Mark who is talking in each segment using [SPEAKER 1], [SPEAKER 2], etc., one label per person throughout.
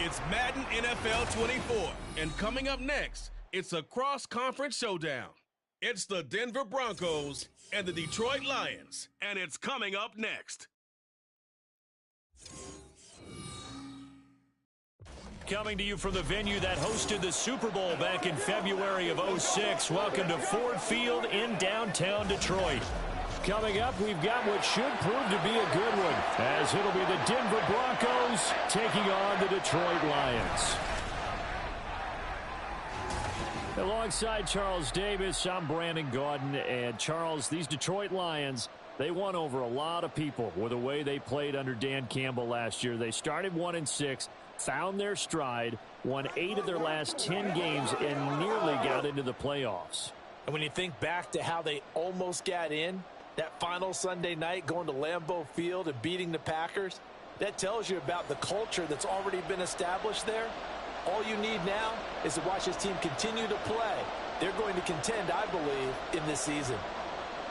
[SPEAKER 1] It's Madden NFL 24, and coming up next, it's a cross-conference showdown. It's the Denver Broncos and the Detroit Lions, and it's coming up next.
[SPEAKER 2] Coming to you from the venue that hosted the Super Bowl back in February of '06. Welcome to Ford Field in downtown Detroit. Coming up, we've got what should prove to be a good one, as it'll be the Denver Broncos taking on the Detroit Lions. Alongside Charles Davis, I'm Brandon Gaudin. And Charles, these Detroit Lions, they won over a lot of people with the way they played under Dan Campbell last year. They started 1-6, found their stride, won 8 of their last 10 games, and nearly got into the playoffs.
[SPEAKER 3] And when you think back to how they almost got in, that final Sunday night going to Lambeau Field and beating the Packers, that tells you about the culture that's already been established there. All you need now is to watch this team continue to play. They're going to contend, I believe, in this season.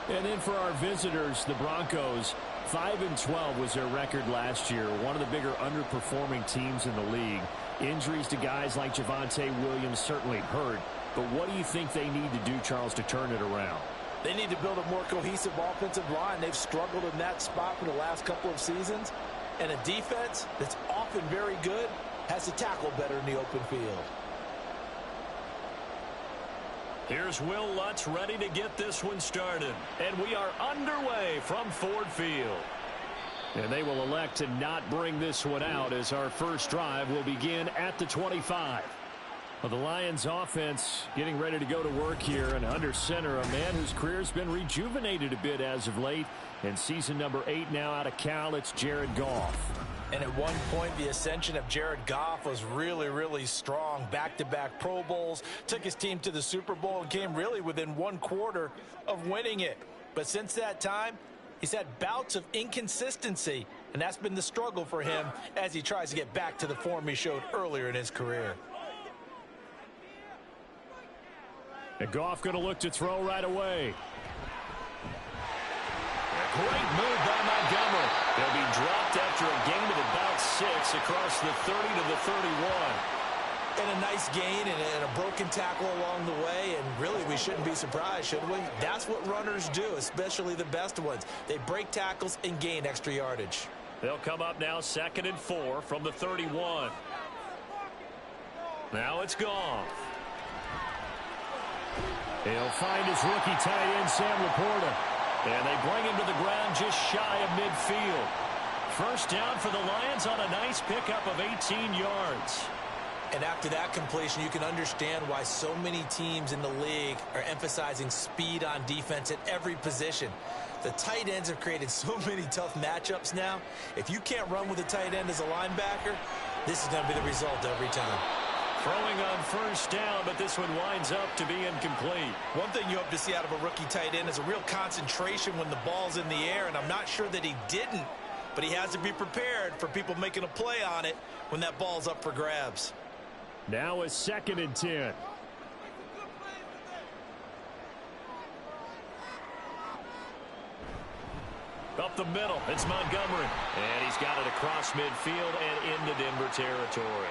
[SPEAKER 2] And then for our visitors, the Broncos, 5-12 was their record last year. One of the bigger underperforming teams in the league. Injuries to guys like Javonte Williams certainly hurt. But what do you think they need to do, Charles, to turn it around?
[SPEAKER 3] They need to build a more cohesive offensive line. They've struggled in that spot for the last couple of seasons. And a defense that's often very good has to tackle better in the open field.
[SPEAKER 2] Here's Will Lutz ready to get this one started. And we are underway from Ford Field. And they will elect to not bring this one out as our first drive will begin at the 25. Well, the Lions offense getting ready to go to work here, and under center, a man whose career has been rejuvenated a bit as of late. And season number 8 now out of Cal, it's Jared Goff.
[SPEAKER 3] And at one point, the ascension of Jared Goff was really, really strong. Back-to-back Pro Bowls, took his team to the Super Bowl, and came really within 1 quarter of winning it. But since that time, he's had bouts of inconsistency, and that's been the struggle for him as he tries to get back to the form he showed earlier in his career.
[SPEAKER 2] And Goff going to look to throw right away. A great move by Montgomery. They'll be dropped after a gain of about 6 across the 30 to the 31.
[SPEAKER 3] And a nice gain and a broken tackle along the way, and really we shouldn't be surprised, should we? That's what runners do, especially the best ones. They break tackles and gain extra yardage.
[SPEAKER 2] They'll come up now 2nd and 4 from the 31. Now it's Goff. He'll find his rookie tight end, Sam Laporta. And they bring him to the ground just shy of midfield. First down for the Lions on a nice pickup of 18 yards.
[SPEAKER 3] And after that completion, you can understand why so many teams in the league are emphasizing speed on defense at every position. The tight ends have created so many tough matchups now. If you can't run with a tight end as a linebacker, this is going to be the result every time.
[SPEAKER 2] Throwing on first down, but this one winds up to be incomplete.
[SPEAKER 3] One thing you hope to see out of a rookie tight end is a real concentration when the ball's in the air, and I'm not sure that he didn't, but he has to be prepared for people making a play on it when that ball's up for grabs.
[SPEAKER 2] Now it's 2nd and 10. Up the middle, it's Montgomery. And he's got it across midfield and into Denver territory.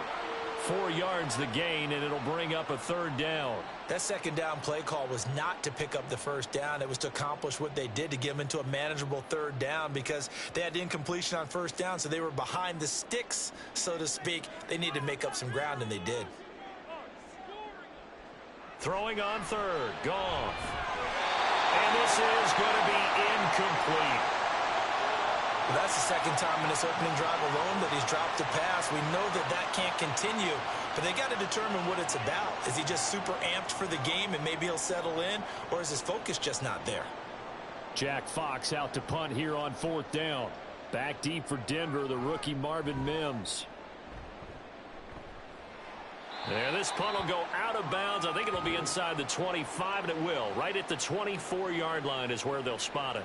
[SPEAKER 2] 4 yards the gain, and it'll bring up a 3rd down.
[SPEAKER 3] That 2nd down play call was not to pick up the 1st down. It was to accomplish what they did, to get them into a manageable 3rd down, because they had incompletion on 1st down, so they were behind the sticks, so to speak. They needed to make up some ground, and they did.
[SPEAKER 2] Throwing on 3rd, Goff. And this is going to be incomplete.
[SPEAKER 3] Well, that's the 2nd time in this opening drive alone that he's dropped a pass. We know that that can't continue, but they got to determine what it's about. Is he just super amped for the game and maybe he'll settle in, or is his focus just not there?
[SPEAKER 2] Jack Fox out to punt here on 4th down. Back deep for Denver, the rookie Marvin Mims. There, this punt will go out of bounds. I think it'll be inside the 25, and it will. Right at the 24-yard line is where they'll spot it.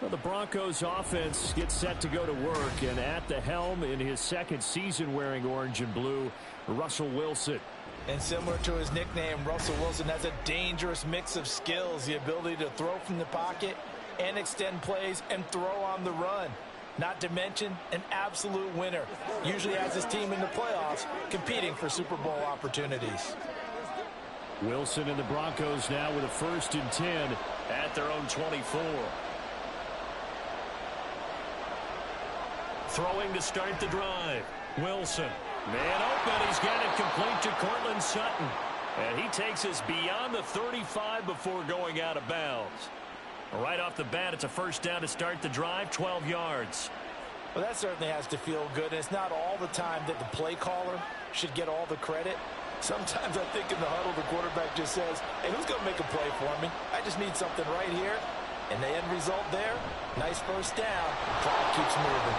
[SPEAKER 2] Well, the Broncos offense gets set to go to work, and at the helm in his 2nd season wearing orange and blue, Russell Wilson.
[SPEAKER 3] And similar to his nickname, Russell Wilson has a dangerous mix of skills, the ability to throw from the pocket and extend plays and throw on the run. Not to mention an absolute winner. Usually has his team in the playoffs competing for Super Bowl opportunities.
[SPEAKER 2] Wilson and the Broncos now with a 1st and 10 at their own 24. Throwing to start the drive. Wilson. Man open. He's got it complete to Cortland Sutton. And he takes us beyond the 35 before going out of bounds. Right off the bat, it's a 1st down to start the drive, 12 yards.
[SPEAKER 3] Well, that certainly has to feel good. And it's not all the time that the play caller should get all the credit. Sometimes I think in the huddle, the quarterback just says, hey, who's going to make a play for me? I just need something right here. And the end result there, nice 1st down. Clock keeps moving.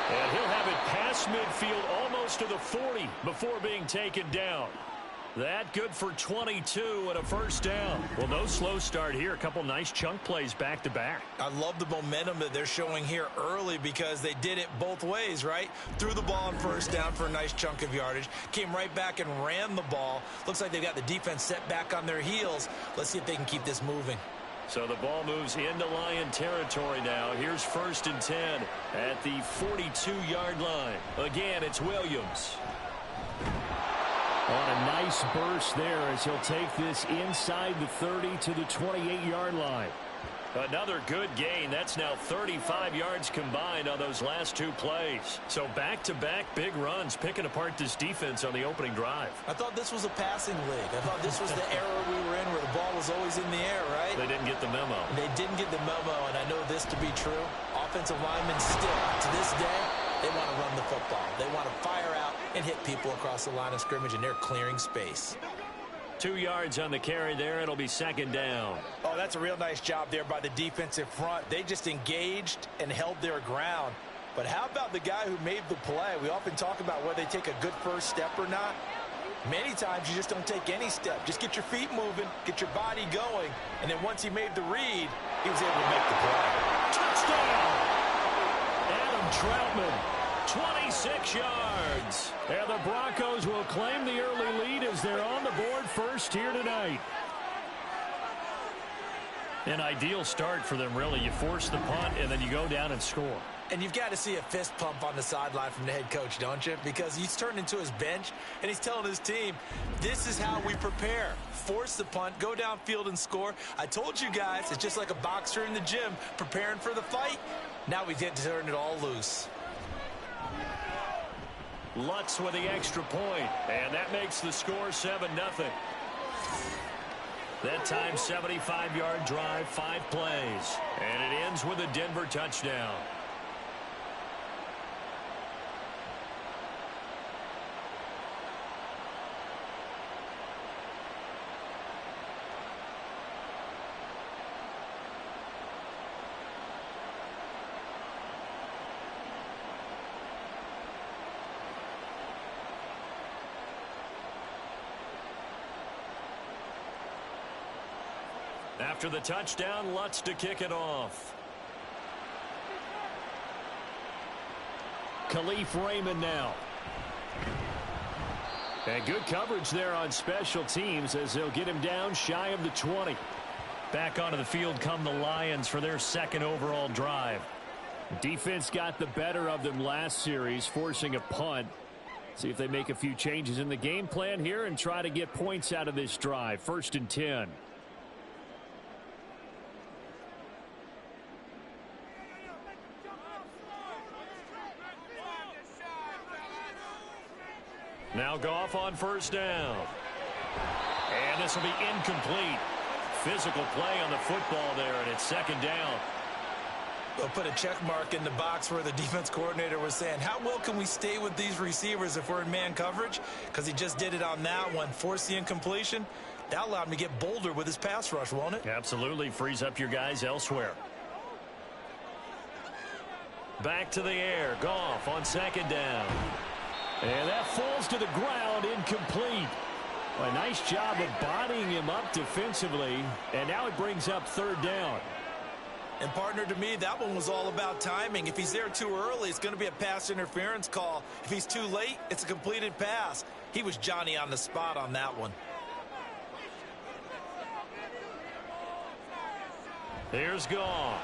[SPEAKER 2] And he'll have it past midfield almost to the 40 before being taken down. That good for 22 and a 1st down. Well, no slow start here. A couple nice chunk plays back-to-back.
[SPEAKER 3] I love the momentum that they're showing here early because they did it both ways, right? Threw the ball on 1st down for a nice chunk of yardage. Came right back and ran the ball. Looks like they've got the defense set back on their heels. Let's see if they can keep this moving.
[SPEAKER 2] So the ball moves into Lion territory now. Here's 1st and 10 at the 42-yard line. Again, it's Williams. On a nice burst there as he'll take this inside the 30 to the 28-yard line. Another good gain. That's now 35 yards combined on those last 2 plays. So back-to-back big runs, picking apart this defense on the opening drive.
[SPEAKER 3] I thought this was a passing league. I thought this was the era we were in where the ball was always in the air, right?
[SPEAKER 2] They didn't get the memo.
[SPEAKER 3] They didn't get the memo, and I know this to be true. Offensive linemen still, to this day, they want to run the football. They want to fire out and hit people across the line of scrimmage, and they're clearing space.
[SPEAKER 2] 2 yards on the carry there. It'll be 2nd down.
[SPEAKER 3] Oh, that's a real nice job there by the defensive front. They just engaged and held their ground. But how about the guy who made the play? We often talk about whether they take a good 1st step or not. Many times you just don't take any step. Just get your feet moving, get your body going, and then once he made the read, he was able to make the play.
[SPEAKER 2] Touchdown! Adam Troutman, 26 yards. And the Broncos will claim the early lead as they're on the board first here tonight. An ideal start for them, really. You force the punt, and then you go down and score.
[SPEAKER 3] And you've got to see a fist pump on the sideline from the head coach, don't you? Because he's turned into his bench, and he's telling his team, this is how we prepare. Force the punt, go downfield and score. I told you guys, it's just like a boxer in the gym preparing for the fight. Now we get to turn it all loose.
[SPEAKER 2] Lutz with the extra point, and that makes the score 7-0. That time, 75-yard drive, 5 plays, and it ends with a Denver touchdown. After the touchdown, Lutz to kick it off. Khalif Raymond now. And good coverage there on special teams as they'll get him down shy of the 20. Back onto the field come the Lions for their 2nd overall drive. Defense got the better of them last series, forcing a punt. See if they make a few changes in the game plan here and try to get points out of this drive. 1st and 10. Now Goff on 1st down. And this will be incomplete. Physical play on the football there, and it's 2nd down.
[SPEAKER 3] We'll put a check mark in the box where the defense coordinator was saying, how well can we stay with these receivers if we're in man coverage? Because he just did it on that one, forced the incompletion. That allowed him to get bolder with his pass rush, won't it?
[SPEAKER 2] Absolutely. Frees up your guys elsewhere. Back to the air. Goff on 2nd down. And that falls to the ground, incomplete. A nice job of bodying him up defensively, and now it brings up 3rd down.
[SPEAKER 3] And partner, to me, that one was all about timing. If he's there too early, it's going to be a pass interference call. If he's too late, it's a completed pass. He was Johnny on the spot on that one.
[SPEAKER 2] Here's Goff.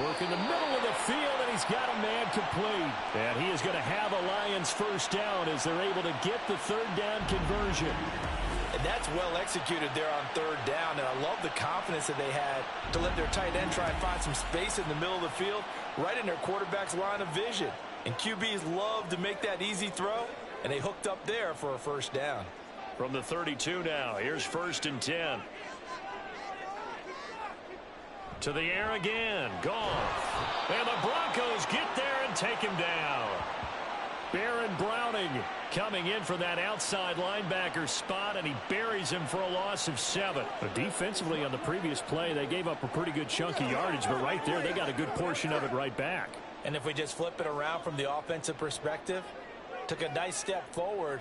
[SPEAKER 2] Work in the middle of the field, and he's got a man complete. And he is going to have a Lions first down as they're able to get the third down conversion.
[SPEAKER 3] And that's well executed there on third down. And I love the confidence that they had to let their tight end try and find some space in the middle of the field, right in their quarterback's line of vision. And QBs love to make that easy throw, and they hooked up there for a first down.
[SPEAKER 2] From the 32 now, here's 1st and 10. To the air again. Goff. And the Broncos get there and take him down. Baron Browning coming in for that outside linebacker spot, and he buries him for a loss of 7. But defensively on the previous play, they gave up a pretty good chunk of yardage, but right there they got a good portion of it right back.
[SPEAKER 3] And if we just flip it around from the offensive perspective, took a nice step forward,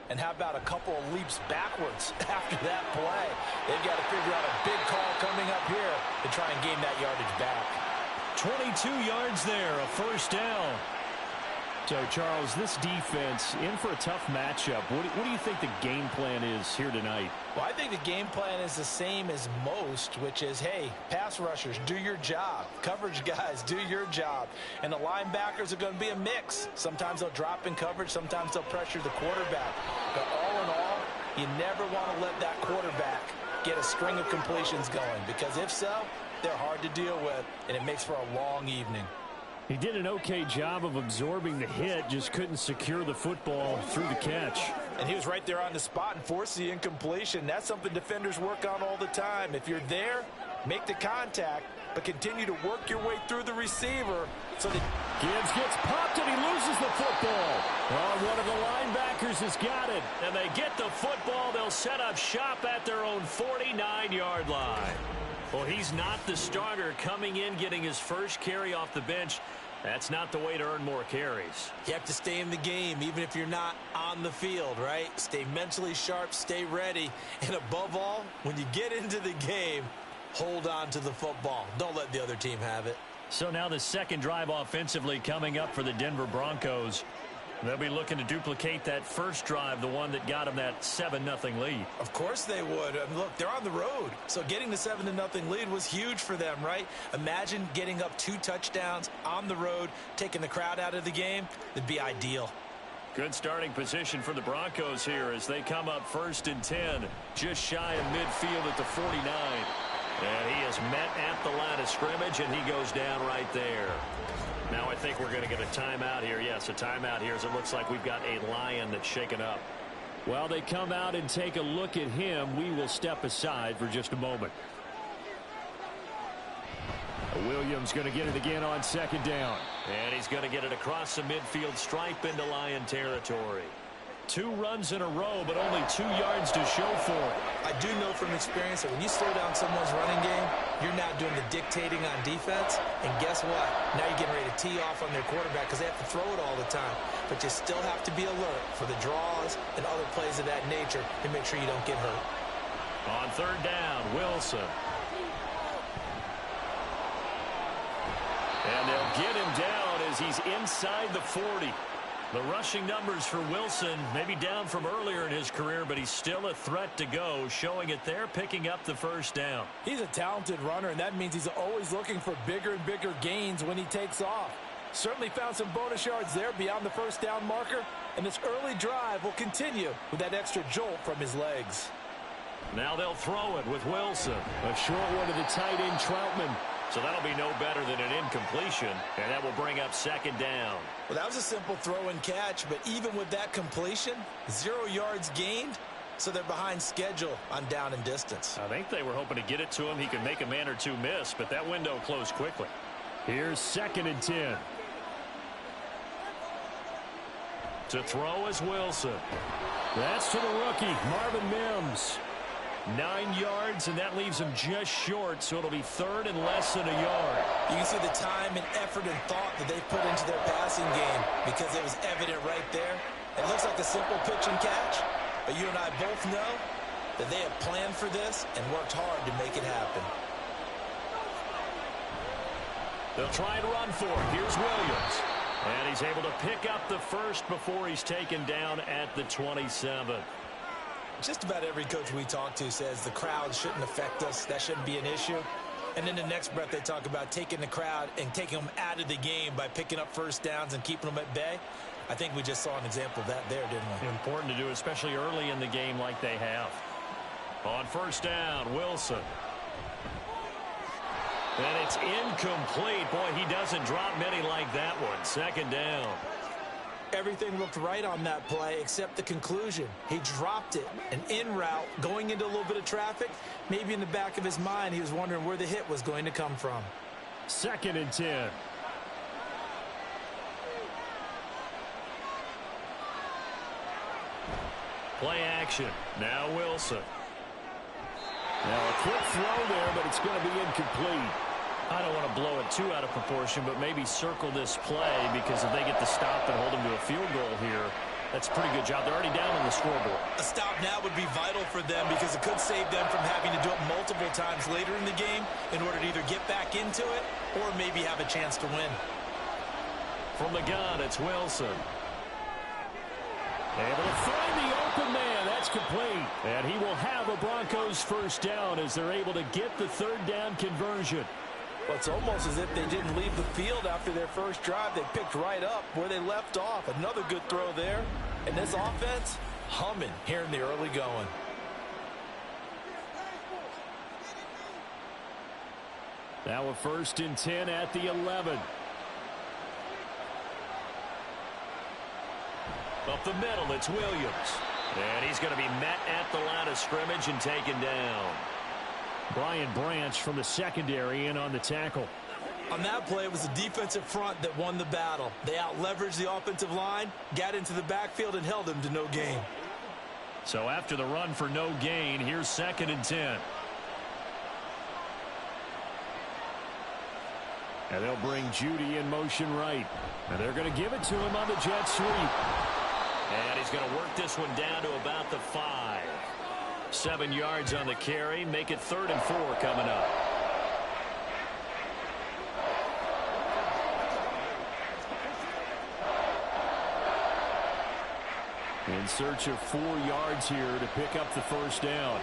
[SPEAKER 3] and how about a couple of leaps backwards after that play? They've got to figure out a big call coming up here to try and gain that yardage back.
[SPEAKER 2] 22 yards there, a first down. So, Charles, this defense in for a tough matchup. What do you think the game plan is here tonight?
[SPEAKER 3] Well, I think the game plan is the same as most, which is, hey, pass rushers, do your job. Coverage guys, do your job. And the linebackers are going to be a mix. Sometimes they'll drop in coverage. Sometimes they'll pressure the quarterback. But all in all, you never want to let that quarterback get a string of completions going, because if so, they're hard to deal with, and it makes for a long evening.
[SPEAKER 2] He did an okay job of absorbing the hit, just couldn't secure the football through the catch.
[SPEAKER 3] And he was right there on the spot and forced the incompletion. That's something defenders work on all the time. If you're there, make the contact, but continue to work your way through the receiver so that
[SPEAKER 2] Gibbs gets popped and he loses the football. Oh, one of the linebackers has got it. And they get the football. They'll set up shop at their own 49-yard line. Well, he's not the starter coming in, getting his first carry off the bench. That's not the way to earn more carries.
[SPEAKER 3] You have to stay in the game, even if you're not on the field, right? Stay mentally sharp, stay ready. And above all, when you get into the game, hold on to the football. Don't let the other team have it.
[SPEAKER 2] So now the second drive offensively coming up for the Denver Broncos. They'll be looking to duplicate that first drive, the one that got them that 7-0 lead.
[SPEAKER 3] Of course they would. I mean, look, they're on the road. So getting the 7-0 lead was huge for them, right? Imagine getting up 2 touchdowns on the road, taking the crowd out of the game. It'd be ideal.
[SPEAKER 2] Good starting position for the Broncos here as they come up 1st and 10, just shy of midfield at the 49. And he is met at the line of scrimmage, and he goes down right there. Now I think we're going to get a timeout here. Yes, a timeout here as it looks like we've got a Lion that's shaken up. While they come out and take a look at him, we will step aside for just a moment. Williams going to get it again on 2nd down. And he's going to get it across the midfield stripe into Lion territory. 2 runs in a row, but only 2 yards to show for it.
[SPEAKER 3] I do know from experience that when you slow down someone's running game, you're not doing the dictating on defense. And guess what? Now you're getting ready to tee off on their quarterback because they have to throw it all the time. But you still have to be alert for the draws and other plays of that nature to make sure you don't get hurt.
[SPEAKER 2] On 3rd down, Wilson. And they'll get him down as he's inside the 40. The rushing numbers for Wilson maybe down from earlier in his career, but he's still a threat to go, showing it there, picking up the first down.
[SPEAKER 3] He's a talented runner, and that means he's always looking for bigger and bigger gains when he takes off. Certainly found some bonus yards there beyond the first down marker, and this early drive will continue with that extra jolt from his legs.
[SPEAKER 2] Now they'll throw it with Wilson. A short one to the tight end, Troutman. So that'll be no better than an incompletion, and that will bring up 2nd down.
[SPEAKER 3] Well, that was a simple throw and catch, but even with that completion, 0 yards gained, so they're behind schedule on down and distance.
[SPEAKER 2] I think they were hoping to get it to him. He could make a man or two miss, but that window closed quickly. Here's 2nd and 10. To throw is Wilson. That's to the rookie, Marvin Mims. 9 yards, and that leaves him just short, so it'll be 3rd and less than a yard.
[SPEAKER 3] You can see the time and effort and thought that they put into their passing game because it was evident right there. It looks like a simple pitch and catch, but you and I both know that they have planned for this and worked hard to make it happen.
[SPEAKER 2] They'll try and run for it. Here's Williams. And he's able to pick up the first before he's taken down at the 27.
[SPEAKER 3] Just about every coach we talk to says the crowd shouldn't affect us. That shouldn't be an issue. And in the next breath, they talk about taking the crowd and taking them out of the game by picking up first downs and keeping them at bay. I think we just saw an example of that there, didn't we?
[SPEAKER 2] Important to do, especially early in the game like they have. On first down, Wilson. And it's incomplete. Boy, he doesn't drop many like that one. Second down.
[SPEAKER 3] Everything looked right on that play except the conclusion. He dropped it, an in route, going into a little bit of traffic. Maybe in the back of his mind, he was wondering where the hit was going to come from.
[SPEAKER 2] 2nd and 10. Play action. Now Wilson.
[SPEAKER 4] Now a quick throw there, but it's going to be incomplete.
[SPEAKER 2] I don't want to blow it too out of proportion, but maybe circle this play, because if they get the stop and hold them to a field goal here, that's a pretty good job. They're already down on the scoreboard.
[SPEAKER 3] A stop now would be vital for them because it could save them from having to do it multiple times later in the game in order to either get back into it or maybe have a chance to win.
[SPEAKER 2] From the gun, it's Wilson.
[SPEAKER 4] Able to find the open man. That's complete.
[SPEAKER 2] And he will have a Broncos first down as they're able to get the 3rd down conversion.
[SPEAKER 3] Well, it's almost as if they didn't leave the field after their first drive. They picked right up where they left off. Another good throw there. And this offense, humming here in the early going.
[SPEAKER 2] Now a 1st and 10 at the 11. Up the middle, it's Williams. And he's going to be met at the line of scrimmage and taken down.
[SPEAKER 4] Brian Branch from the secondary in on the tackle.
[SPEAKER 3] On that play, it was the defensive front that won the battle. They out-leveraged the offensive line, got into the backfield, and held them to no gain.
[SPEAKER 2] So after the run for no gain, here's 2nd and 10.
[SPEAKER 4] And they'll bring Judy in motion right. And they're going to give it to him on the jet sweep.
[SPEAKER 2] And he's going to work this one down to about the 5. 7 yards on the carry. Make it 3rd and 4 coming up.
[SPEAKER 4] In search of 4 yards here to pick up the first down.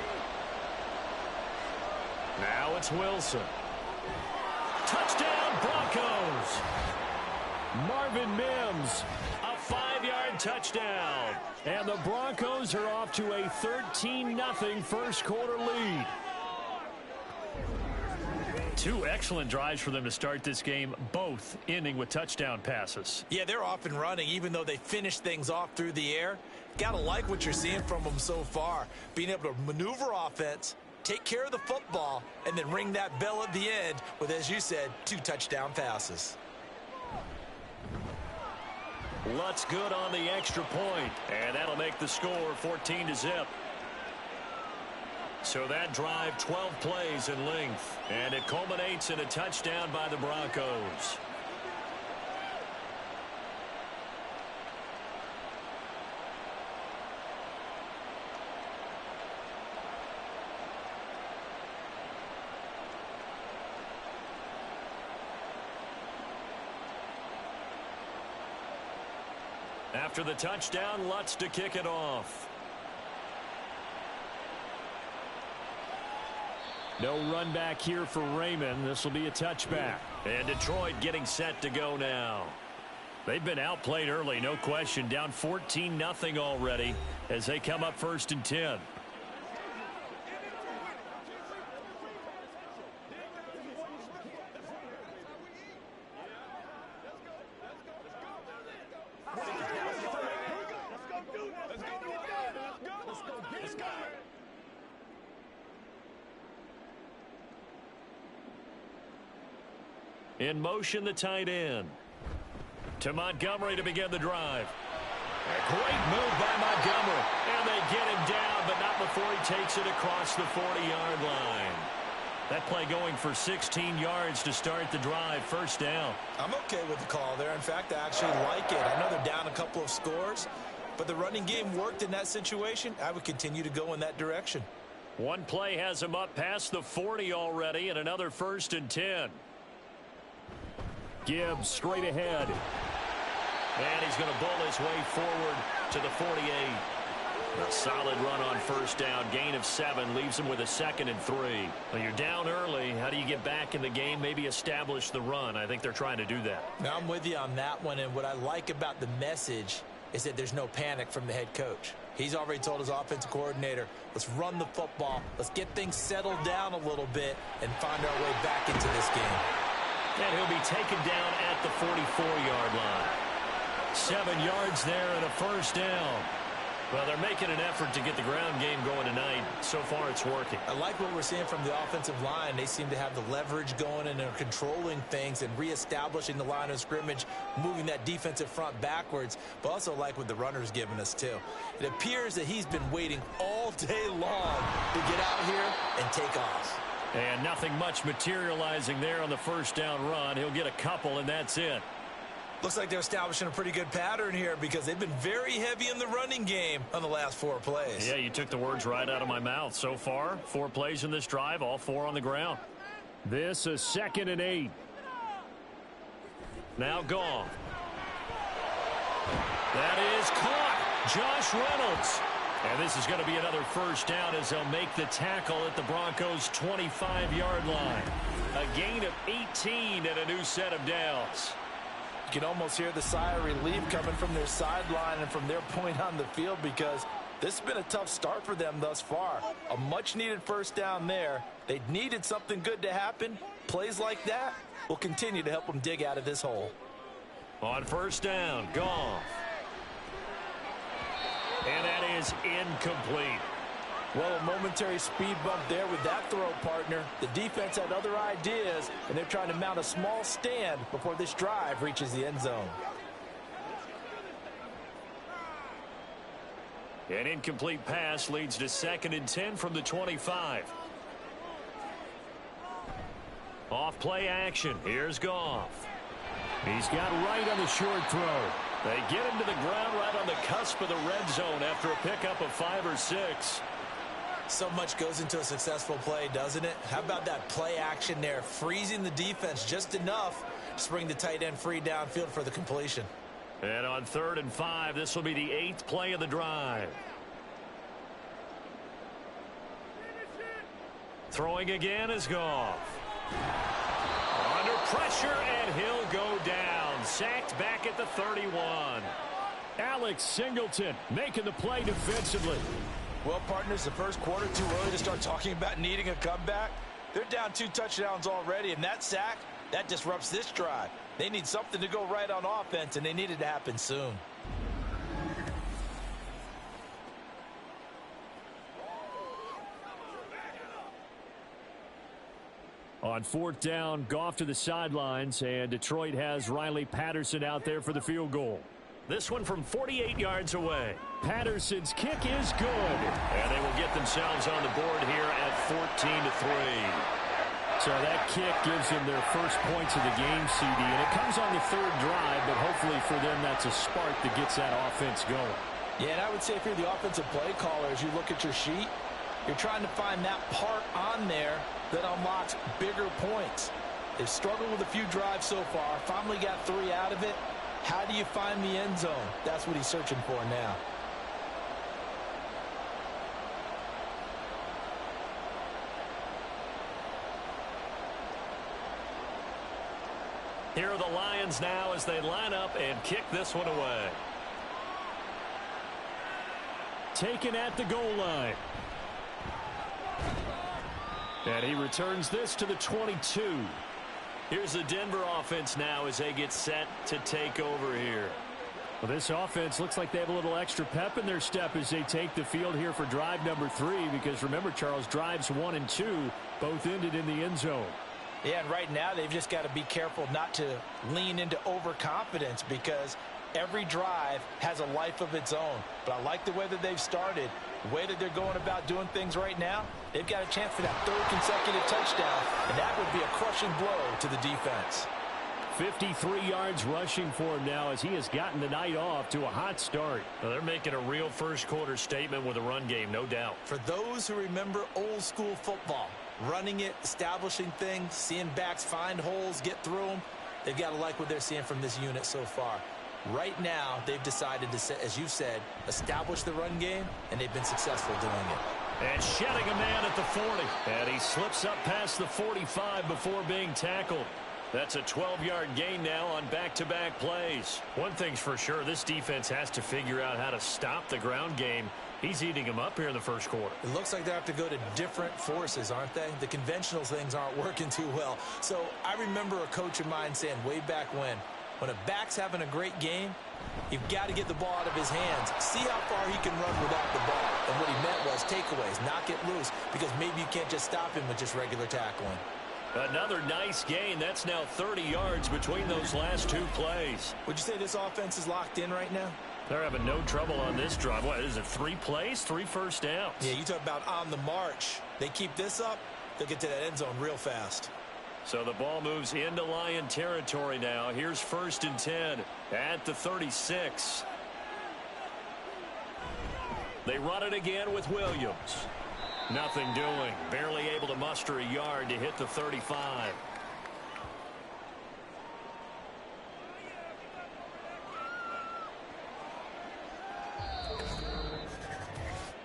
[SPEAKER 2] Now it's Wilson. Touchdown, Broncos.
[SPEAKER 4] Marvin Mims.
[SPEAKER 2] A 5-yard touchdown.
[SPEAKER 4] And the Broncos are off to a 13-0 first quarter lead.
[SPEAKER 2] 2 excellent drives for them to start this game, both ending with touchdown passes.
[SPEAKER 3] Yeah, they're off and running, even though they finished things off through the air. Got to like what you're seeing from them so far. Being able to maneuver offense, take care of the football, and then ring that bell at the end with, as you said, 2 touchdown passes.
[SPEAKER 2] Lutz good on the extra point, and that'll make the score 14-0. So that drive, 12 plays in length, and it culminates in a touchdown by the Broncos. After the touchdown, Lutz to kick it off.
[SPEAKER 4] No run back here for Raymond. This will be a touchback.
[SPEAKER 2] And Detroit getting set to go now. They've been outplayed early, no question. Down 14-0 already as they come up 1st and 10. In motion, the tight end. To Montgomery to begin the drive. A great move by Montgomery. And they get him down, but not before he takes it across the 40-yard line. That play going for 16 yards to start the drive. First down.
[SPEAKER 3] I'm okay with the call there. In fact, I actually like it. I know they're down a couple of scores, but the running game worked in that situation. I would continue to go in that direction.
[SPEAKER 2] One play has him up past the 40 already, and another 1st and 10.
[SPEAKER 4] Gibbs straight ahead.
[SPEAKER 2] And he's going to bull his way forward to the 48. A solid run on first down. Gain of 7 leaves them with a 2nd and 3. Well, you're down early. How do you get back in the game? Maybe establish the run. I think they're trying to do that.
[SPEAKER 3] Now, I'm with you on that one, and what I like about the message is that there's no panic from the head coach. He's already told his offensive coordinator, let's run the football, let's get things settled down a little bit and find our way back into this game.
[SPEAKER 2] And he'll be taken down at the 44-yard line. 7 yards there and a first down. Well, they're making an effort to get the ground game going tonight. So far, it's working. I like what we're seeing from the offensive line. They seem to have the leverage going and are controlling things and reestablishing the line of scrimmage, moving that defensive front backwards, but also like what the runner's giving us, too. It appears that he's been waiting all day long to get out here and take off. And nothing much materializing there on the first down run. He'll get a couple, and that's it.
[SPEAKER 3] Looks like they're establishing a pretty good pattern here because they've been very heavy in the running game on the last 4 plays.
[SPEAKER 2] Yeah, you took the words right out of my mouth. So far, 4 plays in this drive, all 4 on the ground. This is 2nd and 8. Now Goff. That is caught. Josh Reynolds. And this is going to be another first down as they'll make the tackle at the Broncos' 25-yard line. A gain of 18 and a new set of downs.
[SPEAKER 3] You can almost hear the sigh of relief coming from their sideline and from their point on the field because this has been a tough start for them thus far. A much-needed first down there. They needed something good to happen. Plays like that will continue to help them dig out of this hole.
[SPEAKER 2] On first down, Goff. And that is incomplete.
[SPEAKER 3] Well, a momentary speed bump there with that throw, partner. The defense had other ideas, and they're trying to mount a small stand before this drive reaches the end zone.
[SPEAKER 2] An incomplete pass leads to 2nd and 10 from the 25. Off play action. Here's Goff. He's got right on the short throw. They get him to the ground right on the cusp of the red zone after a pickup of 5 or 6.
[SPEAKER 3] So much goes into a successful play, doesn't it? How about that play action there, freezing the defense just enough to bring the tight end free downfield for the completion.
[SPEAKER 2] And on 3rd and 5, this will be the 8th play of the drive. Throwing again is Goff. Under pressure, and he'll go down. Sacked back at the 31. Alex Singleton making the play defensively.
[SPEAKER 3] Well, partners, the first quarter too early to start talking about needing a comeback. They're down 2 touchdowns already, and that sack, that disrupts this drive. They need something to go right on offense, and they need it to happen soon.
[SPEAKER 2] On 4th down, Goff to the sidelines, and Detroit has Riley Patterson out there for the field goal. This one from 48 yards away. Patterson's kick is good. And they will get themselves on the board here at 14-3. So that kick gives them their first points of the game, CD. And it comes on the 3rd drive, but hopefully for them that's a spark that gets that offense going.
[SPEAKER 3] Yeah, and I would say if you're the offensive play caller, as you look at your sheet, you're trying to find that part on there that unlocks bigger points. They've struggled with a few drives so far, finally got 3 out of it. How do you find the end zone? That's what he's searching for now.
[SPEAKER 2] Here are the Lions now as they line up and kick this one away. Taken at the goal line. And he returns this to the 22. Here's the Denver offense now as they get set to take over here. Well, this offense looks like they have a little extra pep in their step as they take the field here for drive number 3. Because remember, Charles, drives 1 and 2 both ended in the end zone.
[SPEAKER 3] Yeah, and right now they've just got to be careful not to lean into overconfidence because every drive has a life of its own. But I like the way that they've started, the way that they're going about doing things right now. They've got a chance for that 3rd consecutive touchdown, and that would be a crushing blow to the defense.
[SPEAKER 2] 53 yards rushing for him now as he has gotten the night off to a hot start. Well, they're making a real first quarter statement with a run game, no doubt.
[SPEAKER 3] For those who remember old school football, running it, establishing things, seeing backs find holes, get through them, they've got to like what they're seeing from this unit so far. Right now, they've decided to, as you said, establish the run game, and they've been successful doing it.
[SPEAKER 2] And shedding a man at the 40. And he slips up past the 45 before being tackled. That's a 12-yard gain now on back-to-back plays. One thing's for sure, this defense has to figure out how to stop the ground game. He's eating them up here in the first quarter.
[SPEAKER 3] It looks like they have to go to different forces, aren't they? The conventional things aren't working too well. So I remember a coach of mine saying way back when a back's having a great game, you've got to get the ball out of his hands. See how far he can run without the ball. And what he meant was takeaways, knock it loose, because maybe you can't just stop him with just regular tackling.
[SPEAKER 2] Another nice gain. That's now 30 yards between those last two plays.
[SPEAKER 3] Would you say this offense is locked in right now?
[SPEAKER 2] They're having no trouble on this drive. What is it, 3 plays, 3 first downs?
[SPEAKER 3] Yeah, you talk about on the march. They keep this up, they'll get to that end zone real fast.
[SPEAKER 2] So the ball moves into Lion territory now. Here's 1st and 10 at the 36. They run it again with Williams. Nothing doing. Barely able to muster a yard to hit the 35.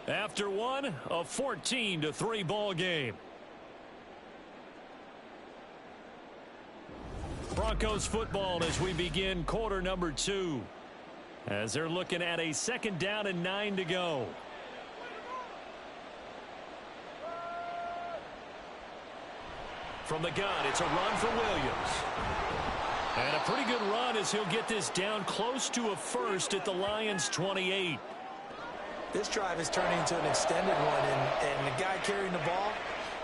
[SPEAKER 2] After one, a 14-3 ball game. Broncos football as we begin quarter number 2. As they're looking at a 2nd down and 9 to go. From the gun, it's a run for Williams. And a pretty good run as he'll get this down close to a first at the Lions' 28.
[SPEAKER 3] This drive is turning into an extended one, and the guy carrying the ball,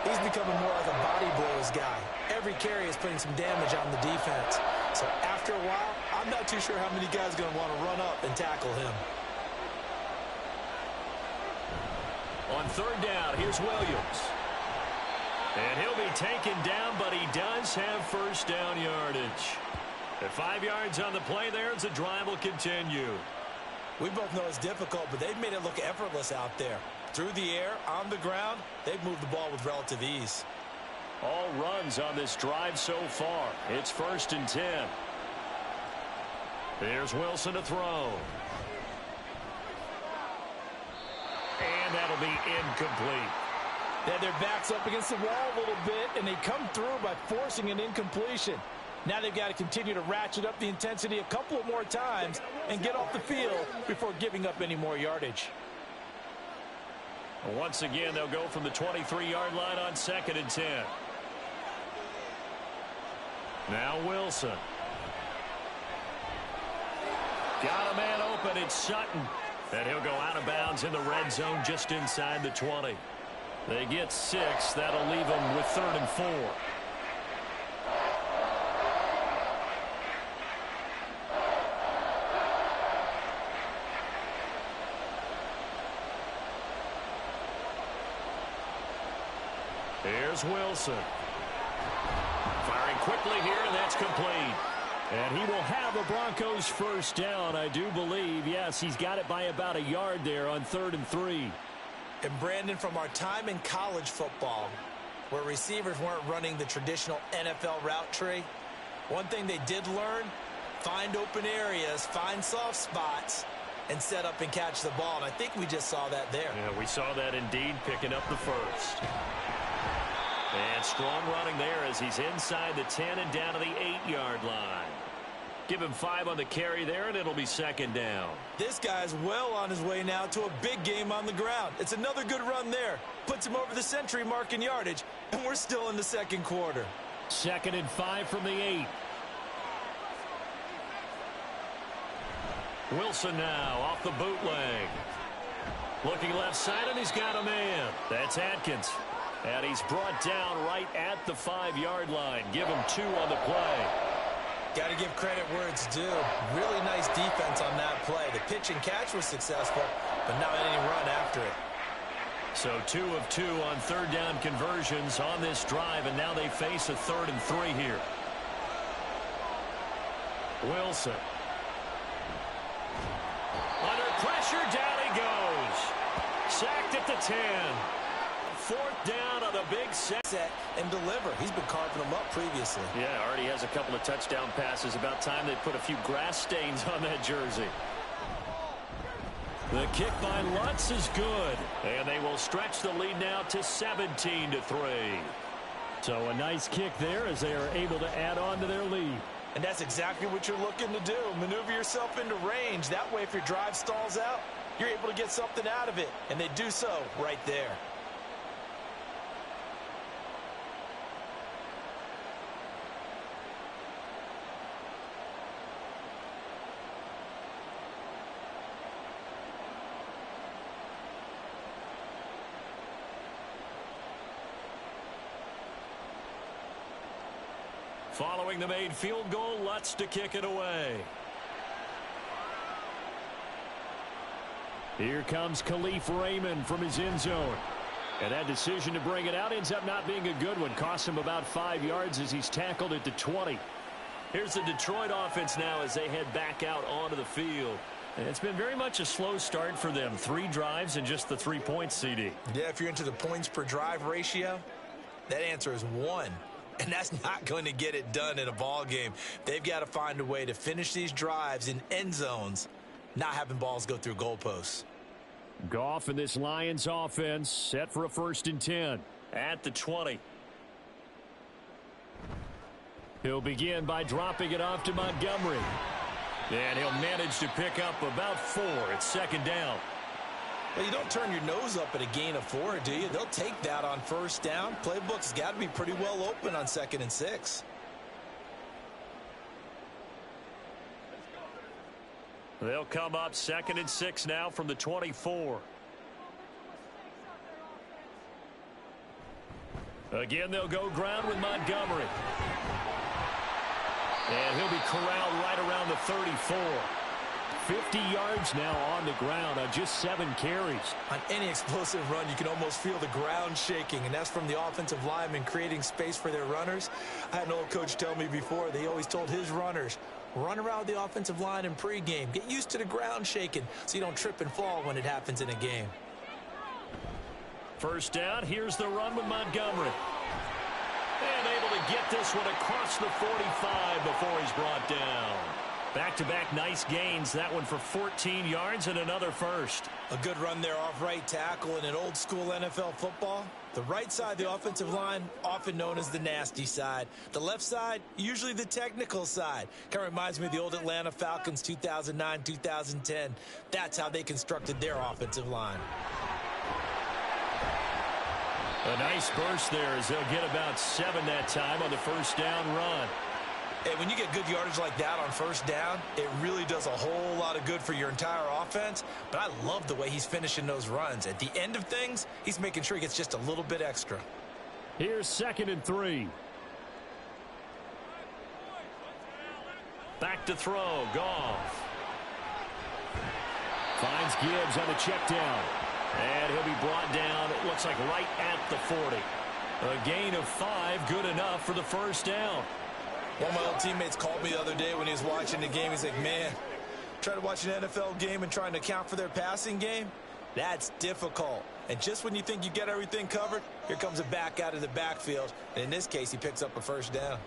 [SPEAKER 3] he's becoming more like a body blows guy. Every carry is putting some damage on the defense. So after a while, I'm not too sure how many guys are going to want to run up and tackle him.
[SPEAKER 2] On 3rd down, here's Williams. And he'll be taken down, but he does have first down yardage. At 5 yards on the play there, as the drive will continue.
[SPEAKER 3] We both know it's difficult, but they've made it look effortless out there. Through the air, on the ground, they've moved the ball with relative ease.
[SPEAKER 2] All runs on this drive so far. It's 1st and 10. Here's Wilson to throw. And that'll be incomplete.
[SPEAKER 3] They had their backs up against the wall a little bit, and they come through by forcing an incompletion. Now they've got to continue to ratchet up the intensity a couple of more times and get off the field before giving up any more yardage.
[SPEAKER 2] Once again, they'll go from the 23-yard line on 2nd and 10. Now Wilson. Got a man open. It's Sutton. And he'll go out of bounds in the red zone just inside the 20. They get 6. That'll leave them with 3rd and 4. Here's Wilson. Firing quickly here, and that's complete. And he will have the Broncos first down, I do believe. Yes, he's got it by about a yard there on 3rd and 3.
[SPEAKER 3] And Brandon, from our time in college football, where receivers weren't running the traditional NFL route tree, one thing they did learn, find open areas, find soft spots, and set up and catch the ball. And I think we just saw that there.
[SPEAKER 2] Yeah, we saw that indeed, picking up the first. And strong running there as he's inside the 10 and down to the 8-yard line. Give him 5 on the carry there, and it'll be 2nd down.
[SPEAKER 3] This guy's well on his way now to a big game on the ground. It's another good run there. Puts him over the century mark in yardage, and we're still in the 2nd quarter.
[SPEAKER 2] 2nd and 5 from the 8. Wilson now off the bootleg. Looking left side, and he's got a man. That's Atkins. And he's brought down right at the 5-yard line. Give him 2 on the play.
[SPEAKER 3] Got to give credit where it's due. Really nice defense on that play. The pitch and catch was successful, but not any run after it.
[SPEAKER 2] So 2 of 2 on 3rd down conversions on this drive, and now they face a 3rd and 3 here. Wilson. Under pressure, down he goes. Sacked at the 10. 4th down on a big set
[SPEAKER 3] and deliver. He's been carving them up previously.
[SPEAKER 2] Yeah, already has a couple of touchdown passes. About time they put a few grass stains on that jersey. The kick by Lutz is good. And they will stretch the lead now to 17-3.
[SPEAKER 4] So a nice kick there as they are able to add on to their lead.
[SPEAKER 3] And that's exactly what you're looking to do. Maneuver yourself into range. That way, if your drive stalls out, you're able to get something out of it. And they do so right there.
[SPEAKER 2] Following the made field goal, Lutz to kick it away.
[SPEAKER 4] Here comes Khalif Raymond from his end zone. And that decision to bring it out ends up not being a good one. Costs him about 5 yards as he's tackled at the 20.
[SPEAKER 2] Here's the Detroit offense now as they head back out onto the field. And it's been very much a slow start for them. 3 drives and just the 3 points, CD.
[SPEAKER 3] Yeah, if you're into the points per drive ratio, that answer is 1. And that's not going to get it done in a ball game. They've got to find a way to finish these drives in end zones, not having balls go through goalposts.
[SPEAKER 4] Goff and this Lions offense set for a 1st and 10.
[SPEAKER 2] At the 20.
[SPEAKER 4] He'll begin by dropping it off to Montgomery.
[SPEAKER 2] And he'll manage to pick up about 4. It's 2nd down.
[SPEAKER 3] Well, you don't turn your nose up at a gain of 4, do you? They'll take that on 1st down. Playbook's got to be pretty well open on 2nd and 6.
[SPEAKER 2] They'll come up 2nd and 6 now from the 24. Again, they'll go ground with Montgomery. And he'll be corralled right around the 34.
[SPEAKER 4] 50 yards now on the ground on just 7 carries.
[SPEAKER 3] On any explosive run, you can almost feel the ground shaking, and that's from the offensive linemen creating space for their runners. I had an old coach tell me before, they always told his runners, run around the offensive line in pregame. Get used to the ground shaking so you don't trip and fall when it happens in a game.
[SPEAKER 2] 1st down, here's the run with Montgomery. And able to get this one across the 45 before he's brought down. Back-to-back nice gains. That one for 14 yards and another 1st.
[SPEAKER 3] A good run there off right tackle in an old-school NFL football. The right side of the offensive line, often known as the nasty side. The left side, usually the technical side. Kind of reminds me of the old Atlanta Falcons 2009-2010. That's how they constructed their offensive line.
[SPEAKER 2] A nice burst there as they'll get about 7 that time on the 1st down run.
[SPEAKER 3] Hey, when you get good yardage like that on 1st down, it really does a whole lot of good for your entire offense. But I love the way he's finishing those runs. At the end of things, he's making sure he gets just a little bit extra.
[SPEAKER 4] Here's 2nd and 3.
[SPEAKER 2] Back to throw, Goff.
[SPEAKER 4] Finds Gibbs on the check down.
[SPEAKER 2] And he'll be brought down, it looks like right at the 40. A gain of 5, good enough for the 1st down.
[SPEAKER 3] One of my old teammates called me the other day when he was watching the game. He's like, man, trying to watch an NFL game and trying to account for their passing game, that's difficult. And just when you think you get everything covered, here comes a back out of the backfield. And in this case, he picks up a 1st down.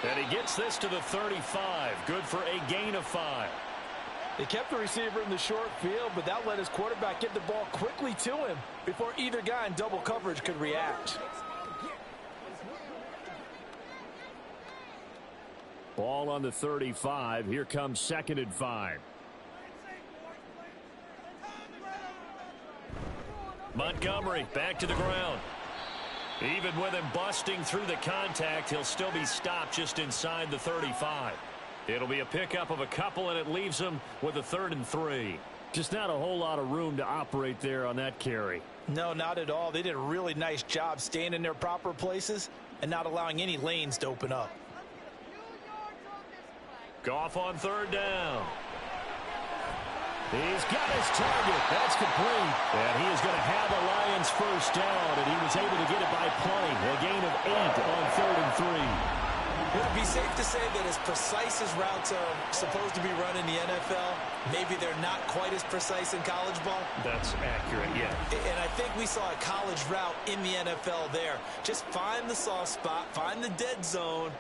[SPEAKER 2] And he gets this to the 35. Good for a gain of 5.
[SPEAKER 5] They kept the receiver in the short field, but that let his quarterback get the ball quickly to him before either guy in double coverage could react.
[SPEAKER 4] Ball on the 35. Here comes 2nd and 5.
[SPEAKER 2] Montgomery back to the ground. Even with him busting through the contact, he'll still be stopped just inside the 35. It'll be a pickup of a couple, and it leaves him with a 3rd and 3.
[SPEAKER 4] Just not a whole lot of room to operate there on that carry.
[SPEAKER 3] No, not at all. They did a really nice job staying in their proper places and not allowing any lanes to open up.
[SPEAKER 2] Goff on 3rd down.
[SPEAKER 4] He's got his target. That's complete.
[SPEAKER 2] And he is going to have the Lions 1st down, and he was able to get it by plenty. A gain of 8 on 3rd and 3.
[SPEAKER 3] Wouldn't be safe to say that as precise as routes are supposed to be run in the NFL, maybe they're not quite as precise in college ball?
[SPEAKER 4] That's accurate, yeah.
[SPEAKER 3] And I think we saw a college route in the NFL there. Just find the soft spot, find the dead zone,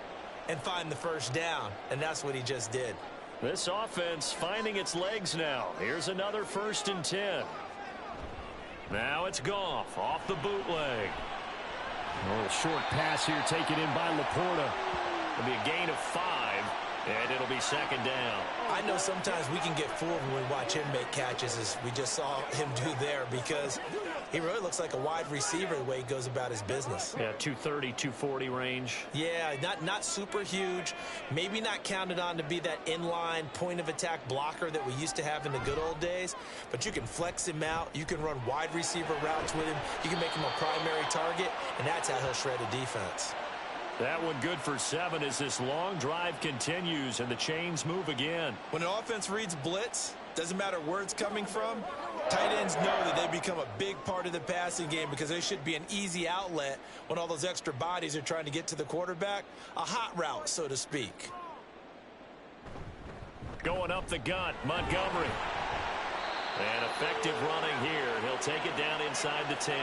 [SPEAKER 3] and find the first down. And that's what he just did.
[SPEAKER 2] This offense finding its legs now. Here's another 1st and 10. Now it's Goff off the bootleg.
[SPEAKER 4] A short pass here taken in by Laporta.
[SPEAKER 2] It'll be a gain of 5, and it'll be 2nd down.
[SPEAKER 3] I know sometimes we can get fooled when we watch him make catches, as we just saw him do there, because he really looks like a wide receiver the way he goes about his business.
[SPEAKER 2] Yeah, 230, 240 range.
[SPEAKER 3] Yeah, not super huge. Maybe not counted on to be that inline point-of-attack blocker that we used to have in the good old days, but you can flex him out. You can run wide receiver routes with him. You can make him a primary target, and that's how he'll shred a defense.
[SPEAKER 2] That one good for 7 as this long drive continues and the chains move again.
[SPEAKER 3] When an offense reads blitz, doesn't matter where it's coming from, tight ends know that they become a big part of the passing game because they should be an easy outlet when all those extra bodies are trying to get to the quarterback. A hot route, so to speak.
[SPEAKER 2] Going up the gut, Montgomery. And effective running here. He'll take it down inside the 10.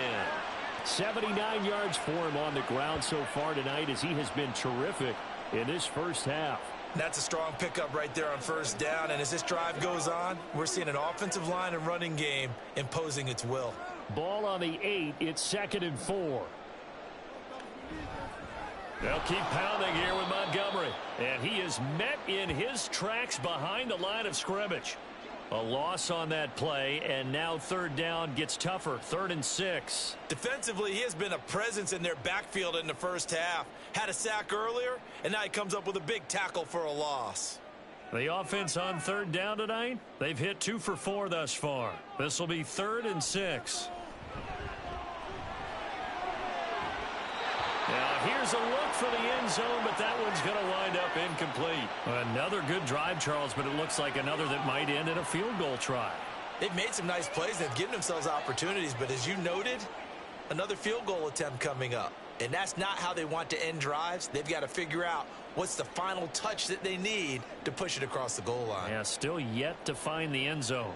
[SPEAKER 4] 79 yards for him on the ground so far tonight as he has been terrific in this first half.
[SPEAKER 3] That's a strong pickup right there on 1st down. And as this drive goes on, we're seeing an offensive line and running game imposing its will.
[SPEAKER 4] Ball on the 8. It's 2nd and 4.
[SPEAKER 2] They'll keep pounding here with Montgomery. And he is met in his tracks behind the line of scrimmage. A loss on that play, and now 3rd down gets tougher. 3rd and 6.
[SPEAKER 3] Defensively, he has been a presence in their backfield in the first half. Had a sack earlier, and now he comes up with a big tackle for a loss.
[SPEAKER 2] The offense on 3rd down tonight, they've hit 2 for 4 thus far. This will be 3rd and 6. Now here's a look for the end zone, but that one's going to wind up incomplete. Another good drive, Charles, but it looks like another that might end in a field goal try.
[SPEAKER 3] They've made some nice plays. They've given themselves opportunities, but as you noted, another field goal attempt coming up. And that's not how they want to end drives. They've got to figure out what's the final touch that they need to push it across the goal line.
[SPEAKER 2] Yeah, still yet to find the end zone.